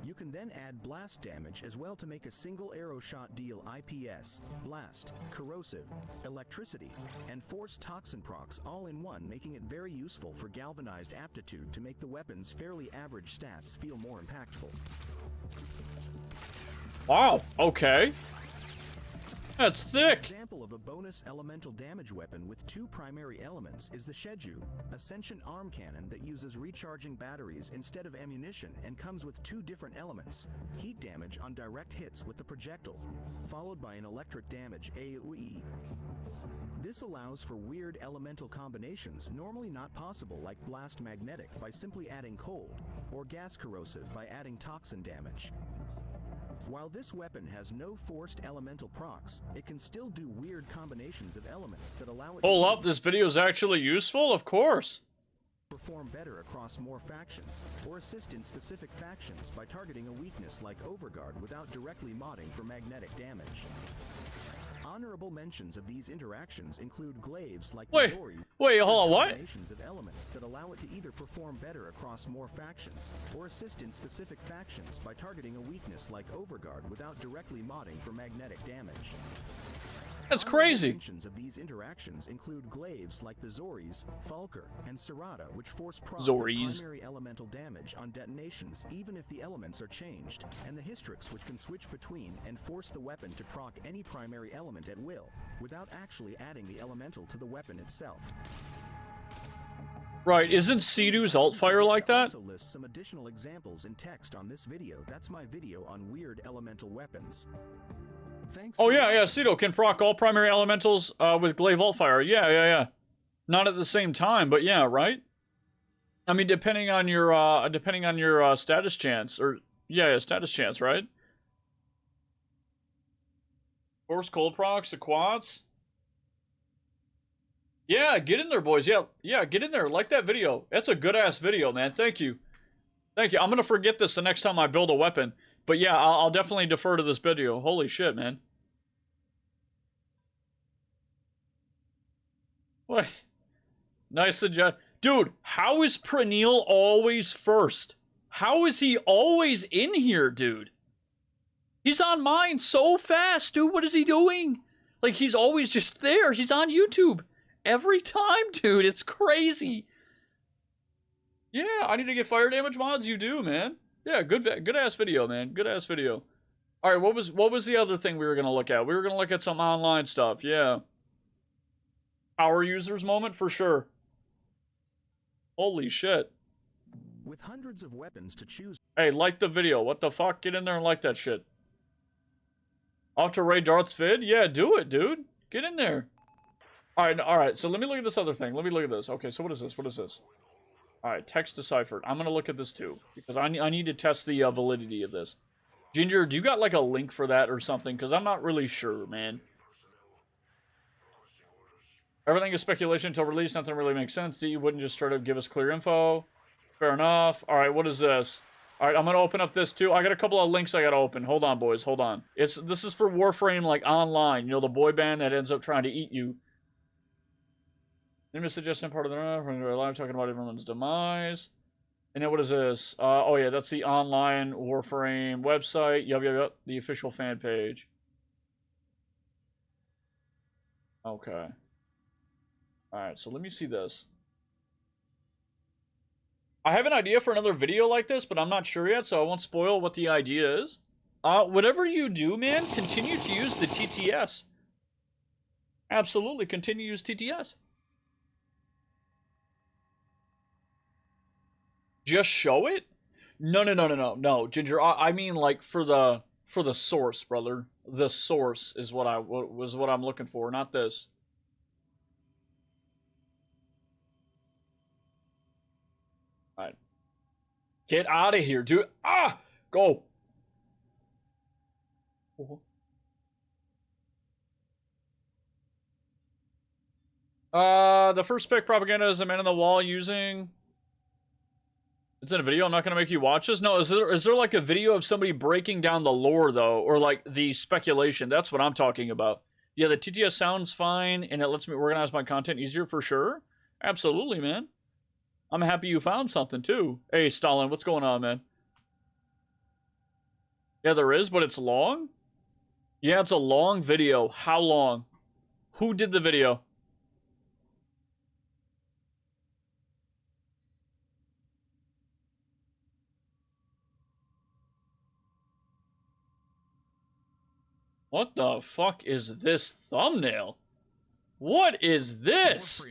Speaker 7: You can then add blast damage as well to make a single arrow shot deal IPS, blast, corrosive, electricity, and force toxin procs all in one, making it very useful for galvanized aptitude to make the weapon's fairly average stats feel more impactful.
Speaker 1: Wow, okay. That's thick.
Speaker 7: An example of a bonus elemental damage weapon with two primary elements is the Sheju, a sentient arm cannon that uses recharging batteries instead of ammunition and comes with two different elements: heat damage on direct hits with the projectile, followed by an electric damage AoE. This allows for weird elemental combinations normally not possible, like blast magnetic by simply adding cold, or gas corrosive by adding toxin damage. While this weapon has no forced elemental procs, it can still do weird combinations of elements that allow it
Speaker 1: Hold up, this video is actually useful? Of course.
Speaker 7: Perform better across more factions, or assist in specific factions by targeting a weakness like Overguard without directly modding for magnetic damage. Honorable mentions of these interactions include glaives like
Speaker 1: Wait, hold on, what?
Speaker 7: Combinations of elements that allow it to either perform better across more factions, or assist in specific factions by targeting a weakness like Overguard without directly modding for magnetic damage.
Speaker 1: That's crazy.
Speaker 7: Mentions of these interactions include glaives like the Zoris, Falker, and Serata, which force proc primary elemental damage on detonations even if the elements are changed, and the Hystrix, which can switch between and force the weapon to proc any primary element at will, without actually adding the elemental to the weapon itself.
Speaker 1: Right, isn't Seedu's alt fire like that?
Speaker 7: Also lists some additional examples in text on this video. That's my video on weird elemental weapons. Thanks.
Speaker 1: Oh yeah, Cedo can proc all primary elementals with glaive alt fire. Yeah. Not at the same time, but yeah, right? I mean, depending on your status chance, or yeah, status chance, right? Force cold procs, the quads. Yeah, get in there, boys. Yeah, get in there. Like that video. That's a good ass video, man. Thank you. I'm gonna forget this the next time I build a weapon. But yeah, I'll definitely defer to this video. Holy shit, man. What? Nice suggestion. Dude, how is Pranil always first? How is he always in here, dude? He's on mine so fast, dude. What is he doing? Like, he's always just there. He's on YouTube. Every time, dude. It's crazy. Yeah, I need to get fire damage mods. You do, man. Yeah, good ass video, man. Good ass video. All right, what was the other thing we were gonna look at? We were gonna look at some online stuff. Yeah. Power users moment for sure. Holy shit.
Speaker 7: With hundreds of weapons to choose.
Speaker 1: Hey, like the video. What the fuck? Get in there and like that shit. Off to Ray Darth's vid? Yeah, do it, dude. Get in there. All right. So let me look at this other thing. Let me look at this. Okay, so what is this? All right, text deciphered. I'm going to look at this too, because I need to test the validity of this. Ginger, do you got like a link for that or something? Because I'm not really sure, man. Everything is speculation until release. Nothing really makes sense. You wouldn't just straight up give us clear info. Fair enough. All right, what is this? All right, I'm going to open up this too. I got a couple of links I got to open. Hold on, boys. Hold on. This is for Warframe, like online. You know, the boy band that ends up trying to eat you. Name is suggestion part of the live talking about everyone's demise. And then what is this? Oh yeah, that's the online Warframe website. Yup. The official fan page. Okay. Alright, so let me see this. I have an idea for another video like this, but I'm not sure yet, so I won't spoil what the idea is. Whatever you do, man, continue to use the TTS. Absolutely, continue to use TTS. Just show it? No, Ginger. I mean, like for the source, brother. The source is what I'm looking for, not this. All right. Get out of here, dude. Ah, go. The first pick propaganda is a man on the wall using. It's in a video. I'm not going to make you watch this. No, is there like a video of somebody breaking down the lore, though? Or like the speculation? That's what I'm talking about. Yeah, the TTS sounds fine, and it lets me organize my content easier for sure. Absolutely, man. I'm happy you found something, too. Hey, Stalin, what's going on, man? Yeah, there is, but it's long? Yeah, it's a long video. How long? Who did the video? What the fuck is this thumbnail? What is this?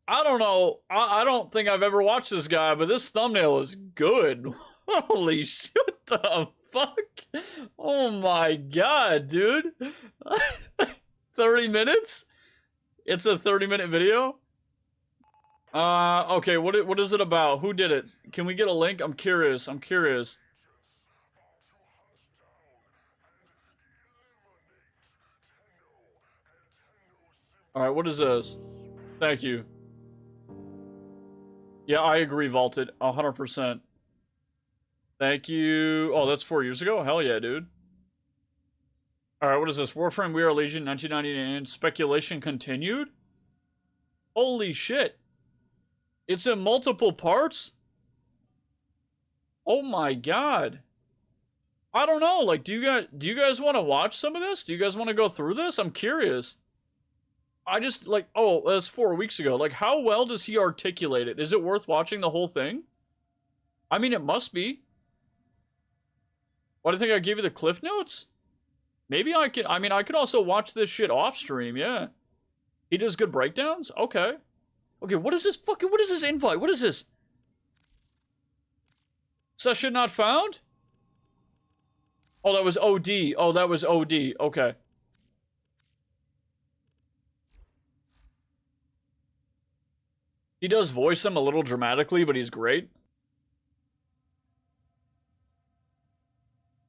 Speaker 1: I don't know. I don't think I've ever watched this guy, but this thumbnail is good. Holy shit, the fuck? Oh my god, dude. 30 minutes? It's a 30-minute video? Okay, what is it about? Who did it? Can we get a link? I'm curious. I'm curious. Alright, what is this? Thank you. Yeah, I agree, Vaulted. 100%. Thank you. Oh, that's 4 years ago? Hell yeah, dude. Alright, what is this? Warframe, We Are Legion, 1999. Speculation continued? Holy shit. It's in multiple parts? Oh my god. I don't know, like, do you guys want to watch some of this? Do you guys want to go through this? I'm curious. I just, like, oh, that's 4 weeks ago. Like, how well does he articulate it? Is it worth watching the whole thing? I mean, it must be. Why do you think I gave you the cliff notes? Maybe I could, I mean, I could also watch this shit off stream, yeah. He does good breakdowns? Okay. Okay, what is this fucking, what is this invite? What is this? Session not found? Oh, that was OD. Oh, that was OD. Okay. He does voice him a little dramatically, but he's great.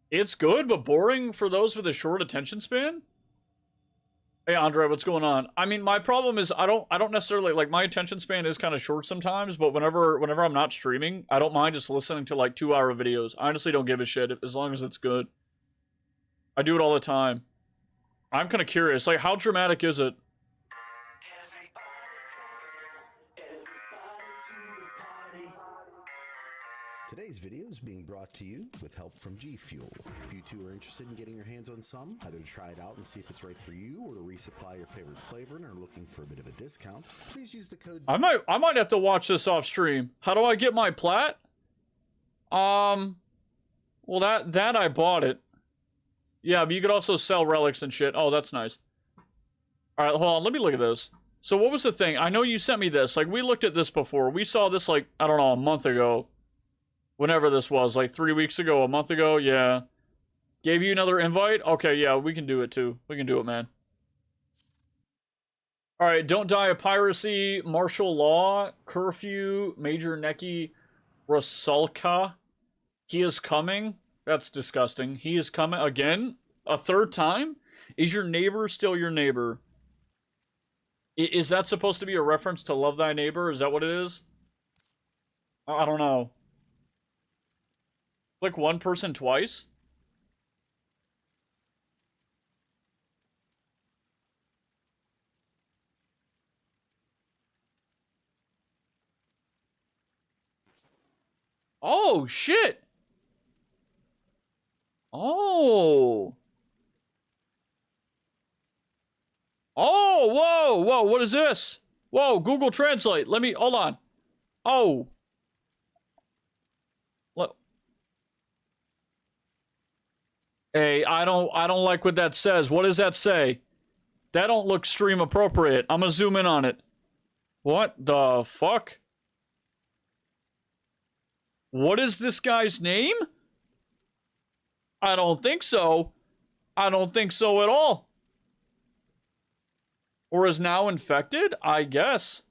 Speaker 1: It's good, but boring for those with a short attention span. Hey, Andre, what's going on? I mean, my problem is I don't necessarily, like, my attention span is kind of short sometimes, but whenever I'm not streaming, I don't mind just listening to, like, 2-hour videos. I honestly don't give a shit as long as it's good. I do it all the time. I'm kind of curious, like, how dramatic is it?
Speaker 8: Today's video is being brought to you with help from G Fuel. If you too are interested in getting your hands on some, either to try it out and see if it's right for you, or to resupply your favorite flavor and are looking for a bit of a discount, please use the code.
Speaker 1: I might have to watch this off stream. How do I get my plat? Well, that I bought it. Yeah, but you could also sell relics and shit. Oh, that's nice. All right, hold on. Let me look at this. So what was the thing? I know you sent me this. Like, we looked at this before. We saw this, like, I don't know, a month ago. Whenever this was, like 3 weeks ago, a month ago, yeah. Gave you another invite? Okay, yeah, we can do it too. We can do it, man. Alright, don't die of piracy, martial law, curfew, Major Neki, Rasulka. He is coming. That's disgusting. He is coming again? A third time? Is your neighbor still your neighbor? Is that supposed to be a reference to Love Thy Neighbor? Is that what it is? I don't know. Click one person twice? Oh, shit! Oh! Oh, whoa, whoa, what is this? Whoa, Google Translate, let me, hold on. Oh. Hey, I don't like what that says. What does that say? That don't look stream appropriate. I'm gonna zoom in on it. What the fuck? What is this guy's name? I don't think so. I don't think so at all. Or is now infected? I guess.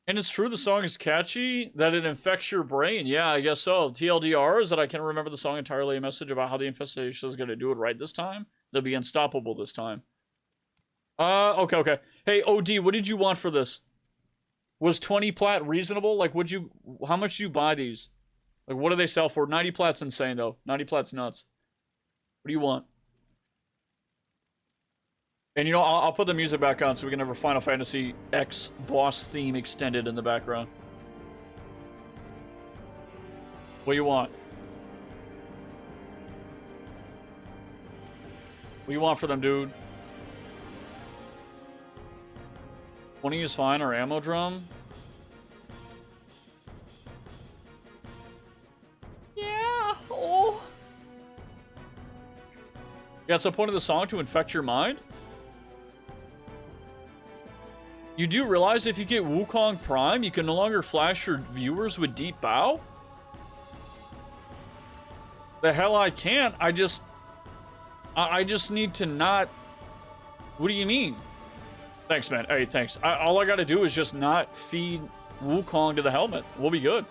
Speaker 1: And it's true the song is catchy, that it infects your brain. Yeah, I guess so. TLDR is that I can't remember the song entirely, a message about how the infestation is going to do it right this time. They'll be unstoppable this time. Okay. Hey, OD, what did you want for this? Was 20 plat reasonable? Like, how much do you buy these? Like, what do they sell for? 90 plat's insane, though. 90 plat's nuts. What do you want? And you know, I'll put the music back on so we can have a Final Fantasy X boss theme extended in the background. What do you want? What do you want for them, dude? 20 is fine, or ammo drum? Yeah. Oh. Yeah, it's the point of the song to infect your mind. You do realize if you get Wukong Prime, you can no longer flash your viewers with Deep Bow? The hell I can't. I just need to not... What do you mean? Thanks, man. Hey, thanks. All I gotta do is just not feed Wukong to the helmet. We'll be good.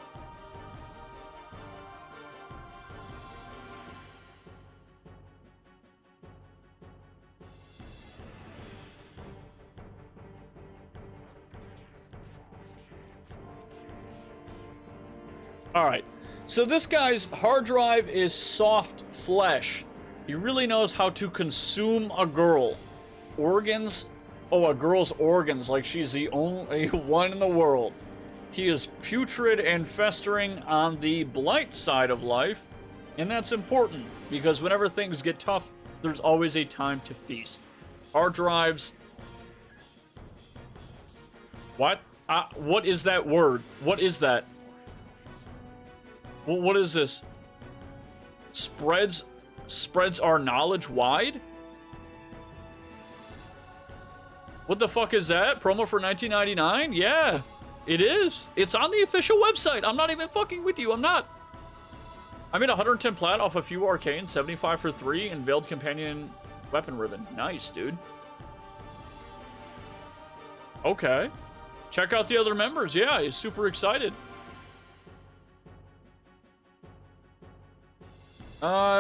Speaker 1: Alright, so this guy's hard drive is soft flesh. He really knows how to consume a girl. Organs? Oh, a girl's organs, like she's the only one in the world. He is putrid and festering on the blight side of life, and that's important, because whenever things get tough, there's always a time to feast. Hard drives... What? What is that word? What is that? What is this? Spreads our knowledge wide? What the fuck is that? Promo for $19.99? Yeah, it is. It's on the official website. I'm not even fucking with you. I'm not. I made 110 plat off a few arcane, 75 for 3, and Veiled Companion weapon ribbon. Nice, dude. Okay. Check out the other members. Yeah, he's super excited.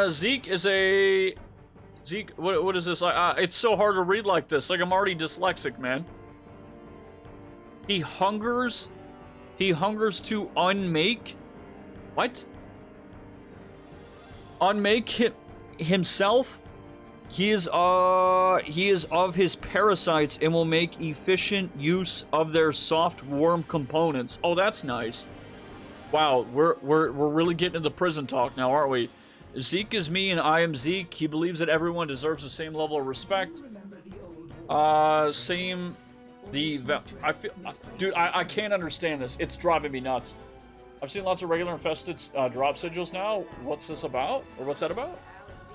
Speaker 1: Zeke is a... Zeke, what is this? It's so hard to read like this. Like, I'm already dyslexic, man. He hungers to unmake... What? Unmake himself? He is of his parasites and will make efficient use of their soft, warm components. Oh, that's nice. Wow, we're really getting into the prison talk now, aren't we? Zeke is me and I am Zeke. He believes that everyone deserves the same level of respect. I feel, dude, I can't understand this. It's driving me nuts. I've seen lots of regular infested drop sigils now. What's this about? Or what's that about?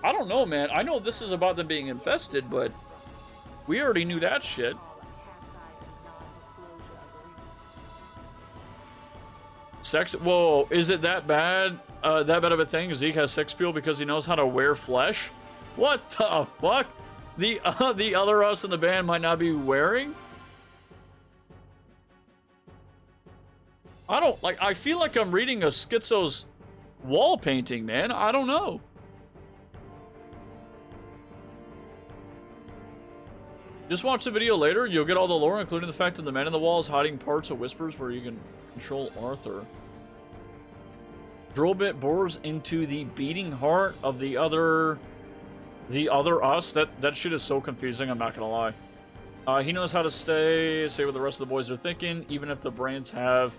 Speaker 1: I don't know, man. I know this is about them being infested, but we already knew that shit. Sex? Whoa, is it that bad? That bad of a thing? Zeke has sex appeal because he knows how to wear flesh? What the fuck? The other us in the band might not be wearing? I don't, like, I feel like I'm reading a Schizo's wall painting, man. I don't know. Just watch the video later. You'll get all the lore, including the fact that the man in the wall is hiding parts of whispers where you can control Arthur. Drill bit bores into the beating heart of the other us. That shit is so confusing, I'm not gonna lie. He knows how to say what the rest of the boys are thinking, even if the brains have...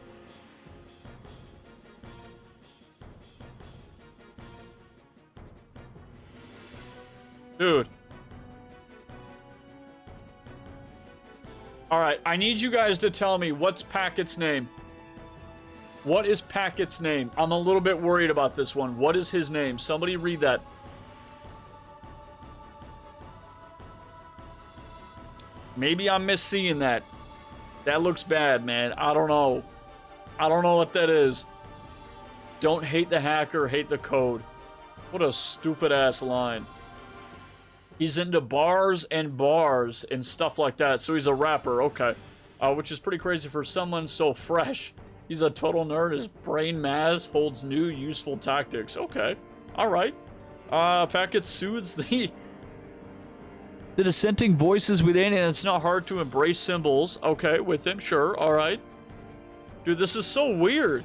Speaker 1: Dude. Alright, I need you guys to tell me what's Packet's name. What is Packet's name? I'm a little bit worried about this one. What is his name? Somebody read that. Maybe I'm misseeing that. That looks bad, man. I don't know. I don't know what that is. Don't hate the hacker, hate the code. What a stupid-ass line. He's into bars and stuff like that, so he's a rapper, okay. Which is pretty crazy for someone so fresh. He's a total nerd. His brain mass holds new, useful tactics. Okay, alright. Packet soothes the dissenting voices within, and it's not hard to embrace symbols. Okay, with him, sure, alright. Dude, this is so weird.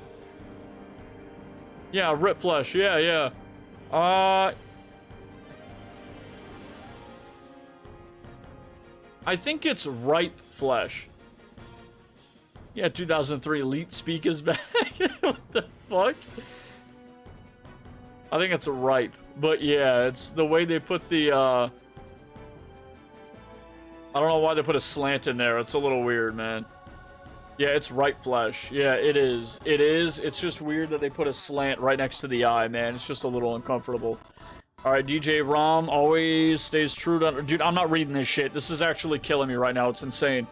Speaker 1: Yeah, rip flesh, yeah. I think it's ripe flesh. Yeah, 2003 Elite Speak is back. What the fuck? I think it's a ripe. But yeah, it's the way they put the I don't know why they put a slant in there. It's a little weird, man. Yeah, it's right flesh. Yeah, it is. It is. It's just weird that they put a slant right next to the eye, man. It's just a little uncomfortable. All right, DJ Rom always stays true to... Dude, I'm not reading this shit. This is actually killing me right now. It's insane.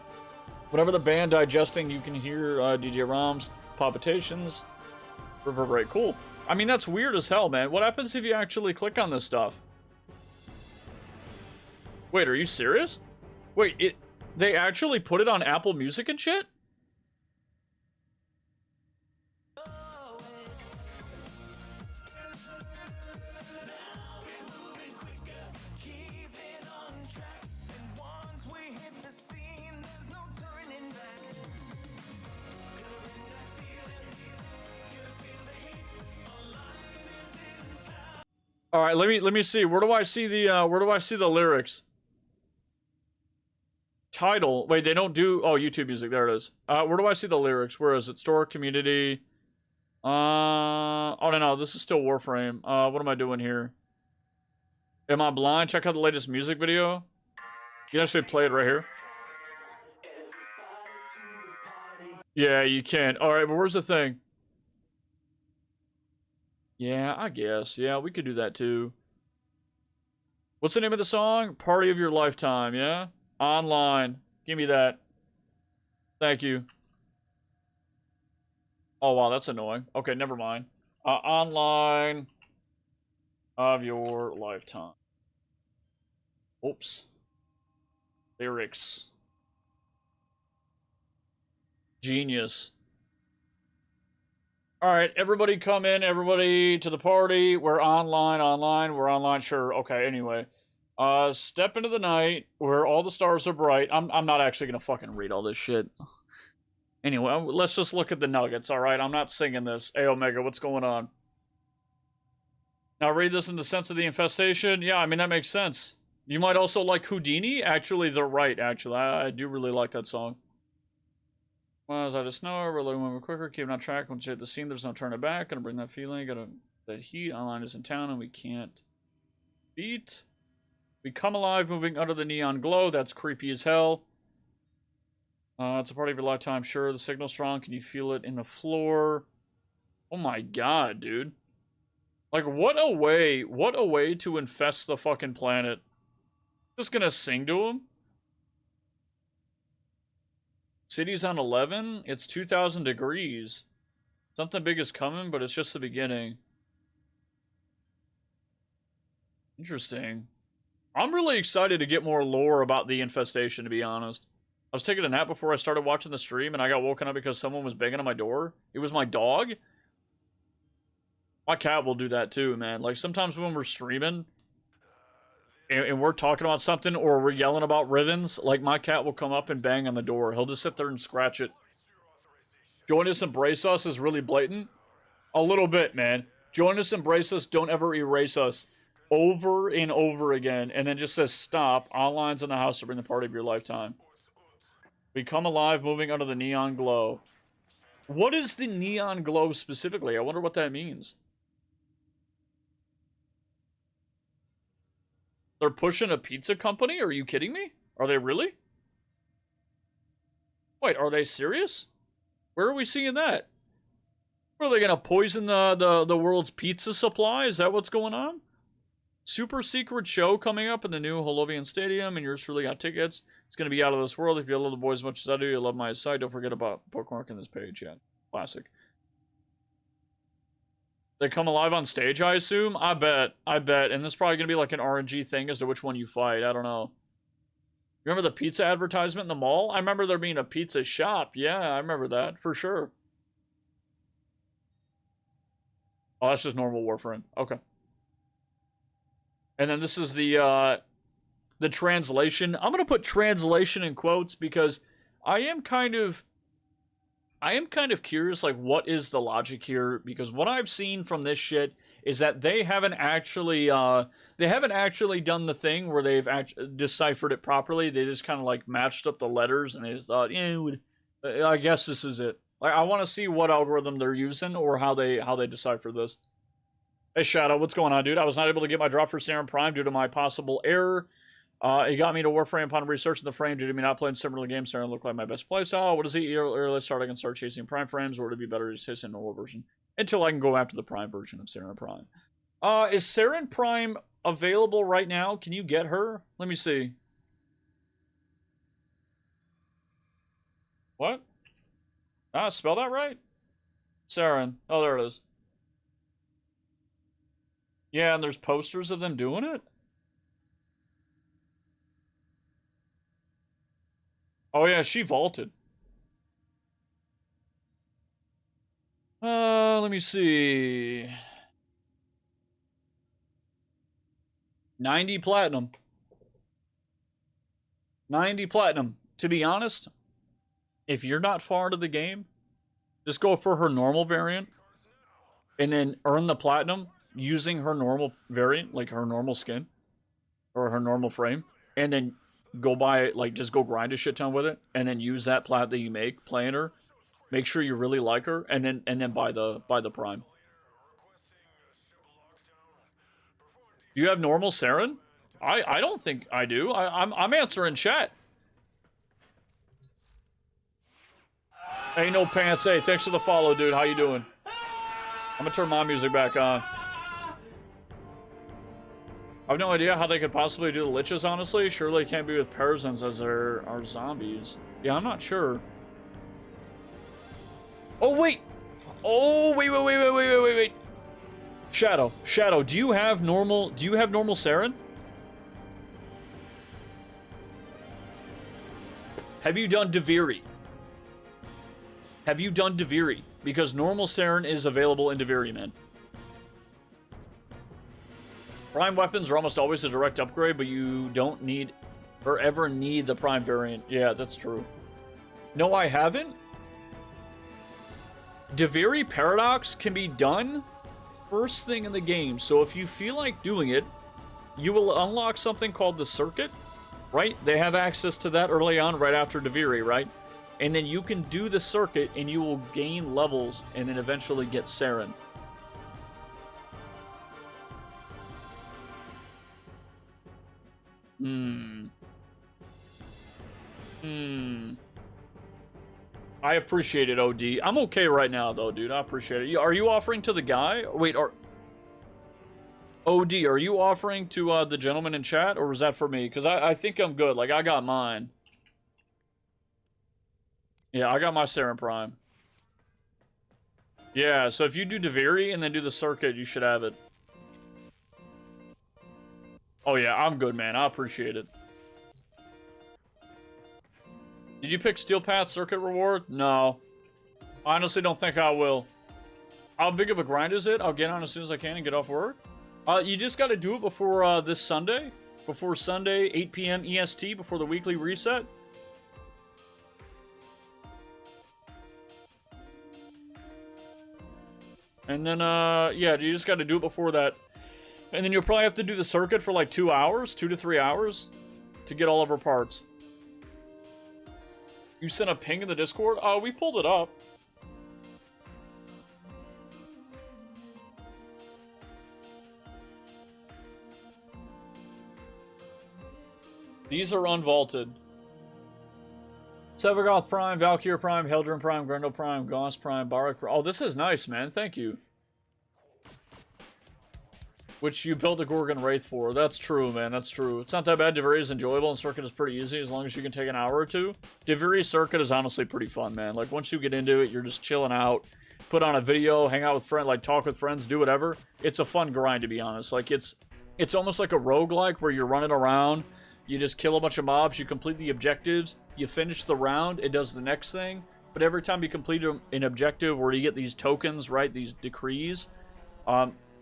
Speaker 1: Whenever the band digesting, you can hear DJ Rom's palpitations reverberate. Cool. I mean, that's weird as hell, man. What happens if you actually click on this stuff? Wait, are you serious? Wait, they actually put it on Apple Music and shit? All right, let me see. Where do I see the lyrics? Title. Wait, they don't do... Oh, YouTube Music. There it is. Where do I see the lyrics? Where is it? Store, community. Oh, no. This is still Warframe. What am I doing here? Am I blind? Check out the latest music video. You can actually play it right here. Yeah, you can. All right, but where's the thing? Yeah, I guess. Yeah, we could do that too. What's the name of the song? Party of Your Lifetime, yeah? Online. Give me that. Thank you. Oh, wow, that's annoying. Okay, never mind. Online of Your Lifetime. Oops. Lyrics. Genius. Alright, everybody come in, everybody to the party. We're online, we're online, sure. Okay, anyway. Step into the night where all the stars are bright. I'm not actually gonna fucking read all this shit. Anyway, let's just look at the nuggets, alright? I'm not singing this. Hey, Omega, what's going on? Now read this in the sense of the infestation. Yeah, I mean, that makes sense. You might also like Houdini. Actually, they're right, actually. I do really like that song. Well, as I just know, really moving quicker, keeping on track. Once you hit the scene, there's no turning back. Gonna bring that feeling. Gotta that heat. Online is in town, and we can't beat. We come alive, moving under the neon glow. That's creepy as hell. It's a party of your lifetime. Sure, the signal's strong. Can you feel it in the floor? Oh my god, dude! Like, what a way to infest the fucking planet. Just gonna sing to him. City's on 11. It's 2,000 degrees. Something big is coming, but it's just the beginning. Interesting. I'm really excited to get more lore about the infestation, to be honest. I was taking a nap before I started watching the stream, and I got woken up because someone was banging on my door. It was my dog. My cat will do that too, man. Like, sometimes when we're streaming, and we're talking about something, or we're yelling about Rivens, like, my cat will come up and bang on the door. He'll just sit there and scratch it. Join us, embrace us is really blatant. A little bit, man. Join us, embrace us, don't ever erase us. Over and over again. And then just says, stop. Online's in the house to bring the party of your lifetime. We come alive, moving under the neon glow. What is the neon glow specifically? I wonder what that means. They're pushing a pizza company? Are you kidding me? Are they really? Wait, are they serious? Where are we seeing that? Are they gonna poison the world's pizza supply? Is that what's going on? Super secret show coming up in the new Holovian Stadium, and yours truly got tickets. It's gonna be out of this world. If you love the boys as much as I do, you love my site. Don't forget about bookmarking this page. Yeah, classic. They come alive on stage, I assume? I bet. And this is probably going to be like an RNG thing as to which one you fight. I don't know. Remember the pizza advertisement in the mall? I remember there being a pizza shop. Yeah, I remember that, for sure. Oh, that's just normal Warframe. Okay. And then this is the translation. I'm going to put translation in quotes because I am kind of curious, like, what is the logic here? Because what I've seen from this shit is that they haven't actually done the thing where they've deciphered it properly. They just kind of, like, matched up the letters, and they just thought, yeah, I guess this is it. Like, I want to see what algorithm they're using or how they decipher this. Hey, Shadow, what's going on, dude? I was not able to get my drop for Serum Prime due to my possible error. It got me to Warframe upon researching the frame due to me not playing similar games starting to look like my best playstyle. What is the earliest start I can start chasing Prime frames, or would it be better to chase a normal version? Until I can go after the Prime version of Saren Prime. Is Saren Prime available right now? Can you get her? Let me see. What? Spell that right? Saren. Oh, there it is. Yeah, and there's posters of them doing it? Oh yeah, she vaulted. Let me see. 90 platinum. 90 platinum. To be honest, if you're not far into the game, just go for her normal variant and then earn the platinum using her normal variant, like her normal skin or her normal frame, and then go buy it, like just go grind a shit ton with it, and then use that plat that you make playing her. Make sure you really like her, and then buy the Prime. Do you have normal Saren? I don't think I do. I'm answering chat. Hey, no pants. Hey, thanks for the follow, dude. How you doing? I'm gonna turn my music back on. I have no idea how they could possibly do the liches, honestly. Surely it can't be with Perzans, as there are zombies. Yeah, I'm not sure. Oh, wait! Oh, wait. Shadow, do you have normal Saren? Have you done Deviri? Because normal Saren is available in Deviri, man. Prime weapons are almost always a direct upgrade, but you don't need or ever need the Prime variant. Yeah, that's true. No, I haven't. Deviri Paradox can be done first thing in the game, so if you feel like doing it, you will unlock something called the Circuit, right? They have access to that early on, right after Deviri, right? And then you can do the Circuit, and you will gain levels, and then eventually get Saren. I appreciate it, OD. I'm okay right now, though, dude. I appreciate it. Are you offering to the guy? Wait, OD, are you offering to the gentleman in chat, or was that for me? Because I think I'm good. Like, I got mine. Yeah, I got my Saren Prime. Yeah, so if you do Deviri and then do the Circuit, you should have it. Oh yeah, I'm good, man. I appreciate it. Did you pick Steel Path Circuit reward? No. I honestly don't think I will. How big of a grind is it? I'll get on as soon as I can and get off work. You just got to do it before this Sunday. Before Sunday, 8 p.m. EST, before the weekly reset. And then, yeah, you just got to do it before that. And then you'll probably have to do the circuit for like 2 hours, 2 to 3 hours, to get all of her parts. You sent a ping in the Discord? We pulled it up. These are unvaulted. Severgoth Prime, Valkyr Prime, Heldrin Prime, Grendel Prime, Gauss Prime, Barak Prime. Oh, this is nice, man. Thank you. Which you built a Gorgon Wraith for. That's true, man. That's true. It's not that bad. Deviri is enjoyable, and Circuit is pretty easy as long as you can take an hour or two. Deviri Circuit is honestly pretty fun, man. Like, once you get into it, you're just chilling out. Put on a video, hang out with friends, like, talk with friends, do whatever. It's a fun grind, to be honest. Like, it's almost like a roguelike where you're running around. You just kill a bunch of mobs, you complete the objectives, you finish the round, it does the next thing. But every time you complete an objective where you get these tokens, right, these decrees,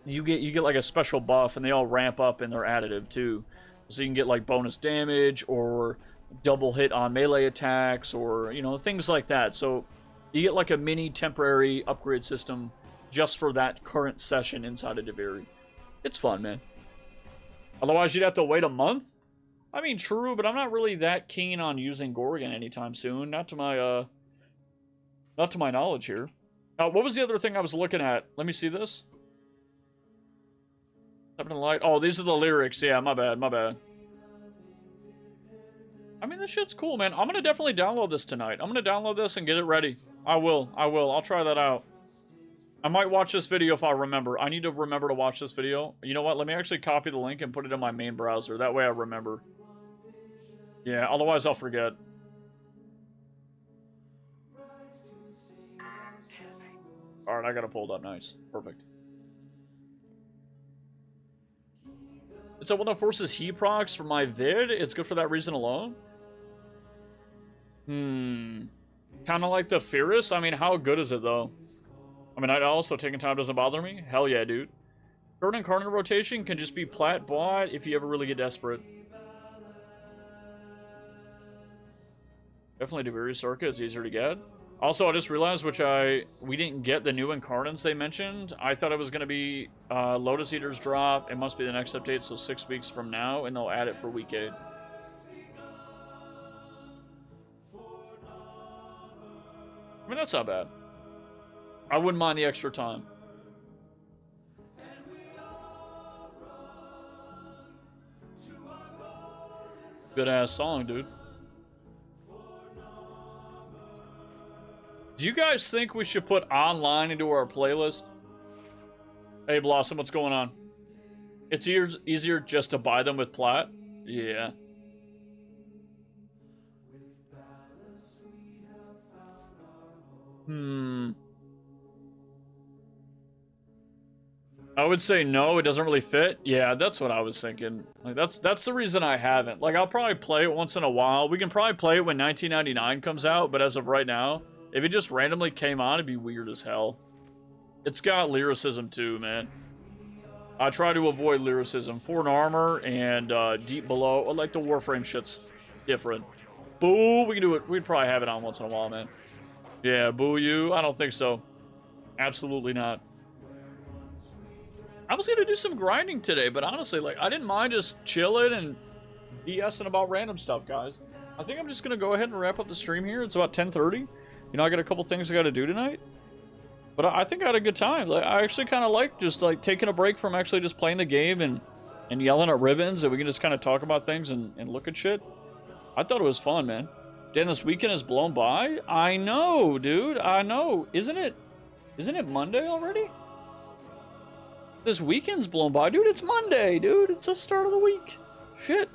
Speaker 1: you get like a special buff, and they all ramp up and they're additive too. So you can get like bonus damage or double hit on melee attacks or, you know, things like that. So you get like a mini temporary upgrade system just for that current session inside of Deviri. It's fun, man. Otherwise, you'd have to wait a month. I mean, true, but I'm not really that keen on using Gorgon anytime soon. Not to my knowledge here. What was the other thing I was looking at? Let me see this. Up in the light. Oh, these are the lyrics. Yeah, my bad, my bad. I mean, this shit's cool, man. I'm gonna definitely download this tonight. I'm gonna download this and get it ready. I will. I'll try that out. I might watch this video if I remember. I need to remember to watch this video. You know what? Let me actually copy the link and put it in my main browser. That way I remember. Yeah, otherwise I'll forget. Alright, I got it pulled up. Nice. Perfect. It's a one that forces heat procs for my vid. It's good for that reason alone. Kind of like the Fierce. I mean, how good is it, though? I mean, also taking time doesn't bother me. Hell yeah, dude. Third incarnate rotation can just be plat bought if you ever really get desperate. Definitely do various circuits. Easier to get. Also, I just realized, we didn't get the new incarnates they mentioned. I thought it was going to be Lotus Eater's drop. It must be the next update, so 6 weeks from now, and they'll add it for week 8. I mean, that's not bad. I wouldn't mind the extra time. Good ass song, dude. Do you guys think we should put online into our playlist? Hey, Blossom, what's going on? It's easier just to buy them with plat? Yeah. I would say no, it doesn't really fit. Yeah, that's what I was thinking. Like that's the reason I haven't. Like, I'll probably play it once in a while. We can probably play it when 1999 comes out, but as of right now, if it just randomly came on, it'd be weird as hell. It's got lyricism too, man. I try to avoid lyricism. Foreign Armor and Deep Below. Like the Warframe shit's different. Boo, we can do it. We'd probably have it on once in a while, man. Yeah, boo you? I don't think so. Absolutely not. I was gonna do some grinding today, but honestly, like, I didn't mind just chilling and BSing about random stuff, guys. I think I'm just gonna go ahead and wrap up the stream here. It's about 10:30. You know, I got a couple things I gotta do tonight. But I think I had a good time. Like, I actually kind of like just, like, taking a break from actually just playing the game and yelling at ribbons, and we can just kind of talk about things and look at shit. I thought it was fun, man. Damn, this weekend has blown by. I know, dude. I know. Isn't it Monday already? This weekend's blown by. Dude, it's Monday, dude. It's the start of the week. Shit.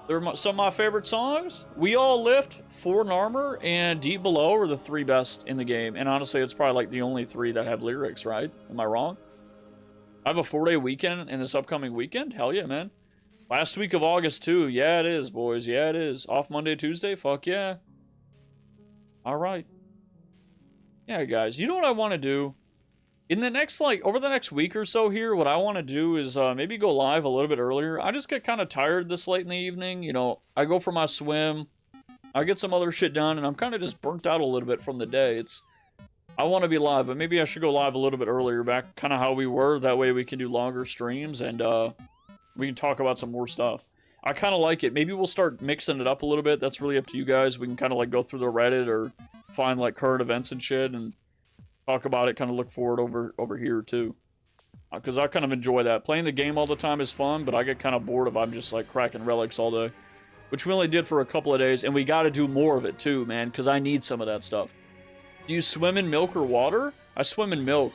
Speaker 1: They're some of my favorite songs. We All Lift, Foreign Armor, and Deep Below are the 3 best in the game. And honestly, it's probably like the only 3 that have lyrics, right? Am I wrong? I have a 4-day weekend in this upcoming weekend? Hell yeah, man. Last week of August, too. Yeah, it is, boys. Yeah, it is. Off Monday, Tuesday? Fuck yeah. All right. Yeah, guys. You know what I want to do? In the next, like, over the next week or so here, what I want to do is maybe go live a little bit earlier. I just get kind of tired this late in the evening. You know, I go for my swim. I get some other shit done, and I'm kind of just burnt out a little bit from the day. I want to be live, but maybe I should go live a little bit earlier, back kind of how we were. That way we can do longer streams, and we can talk about some more stuff. I kind of like it. Maybe we'll start mixing it up a little bit. That's really up to you guys. We can kind of, like, go through the Reddit or find, like, current events and shit, and talk about it, kind of look forward over here too, because I kind of enjoy that. Playing the game all the time is fun, but I get kind of bored if I'm just like cracking relics all day, which we only did for a couple of days, and we got to do more of it too, man, because I need some of that stuff. Do you swim in milk or water? I swim in milk.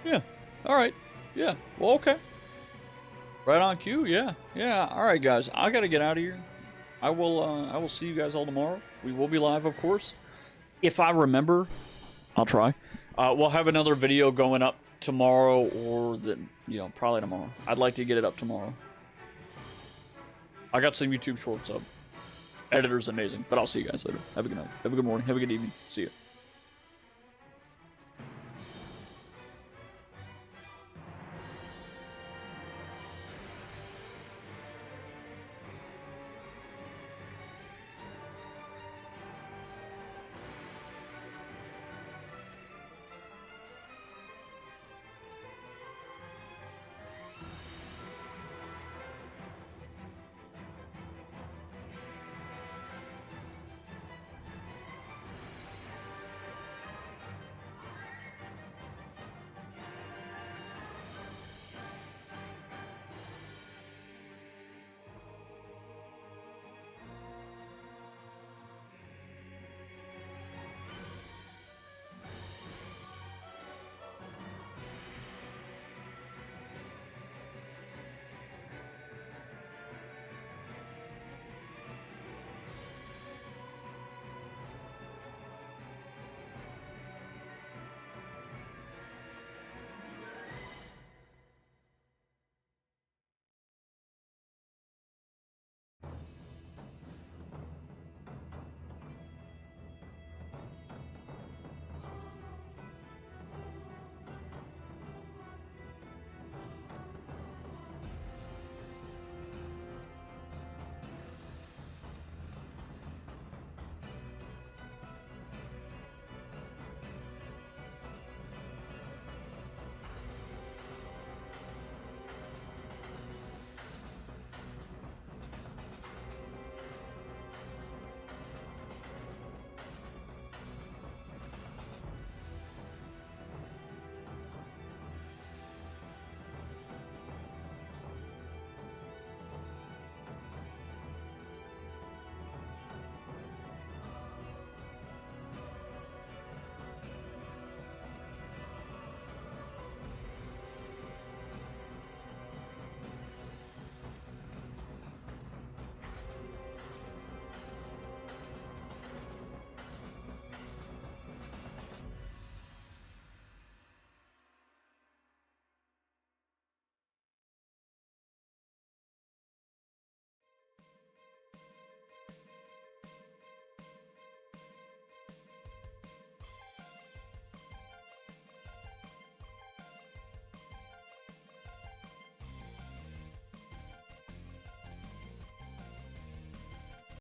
Speaker 1: Yeah. All right. Yeah. Well, okay. Right on cue, yeah. Yeah, alright guys, I gotta get out of here. I will see you guys all tomorrow. We will be live, of course. If I remember, I'll try. We'll have another video going up tomorrow, or probably tomorrow. I'd like to get it up tomorrow. I got some YouTube shorts up. Editor's amazing, but I'll see you guys later. Have a good night. Have a good morning. Have a good evening. See ya.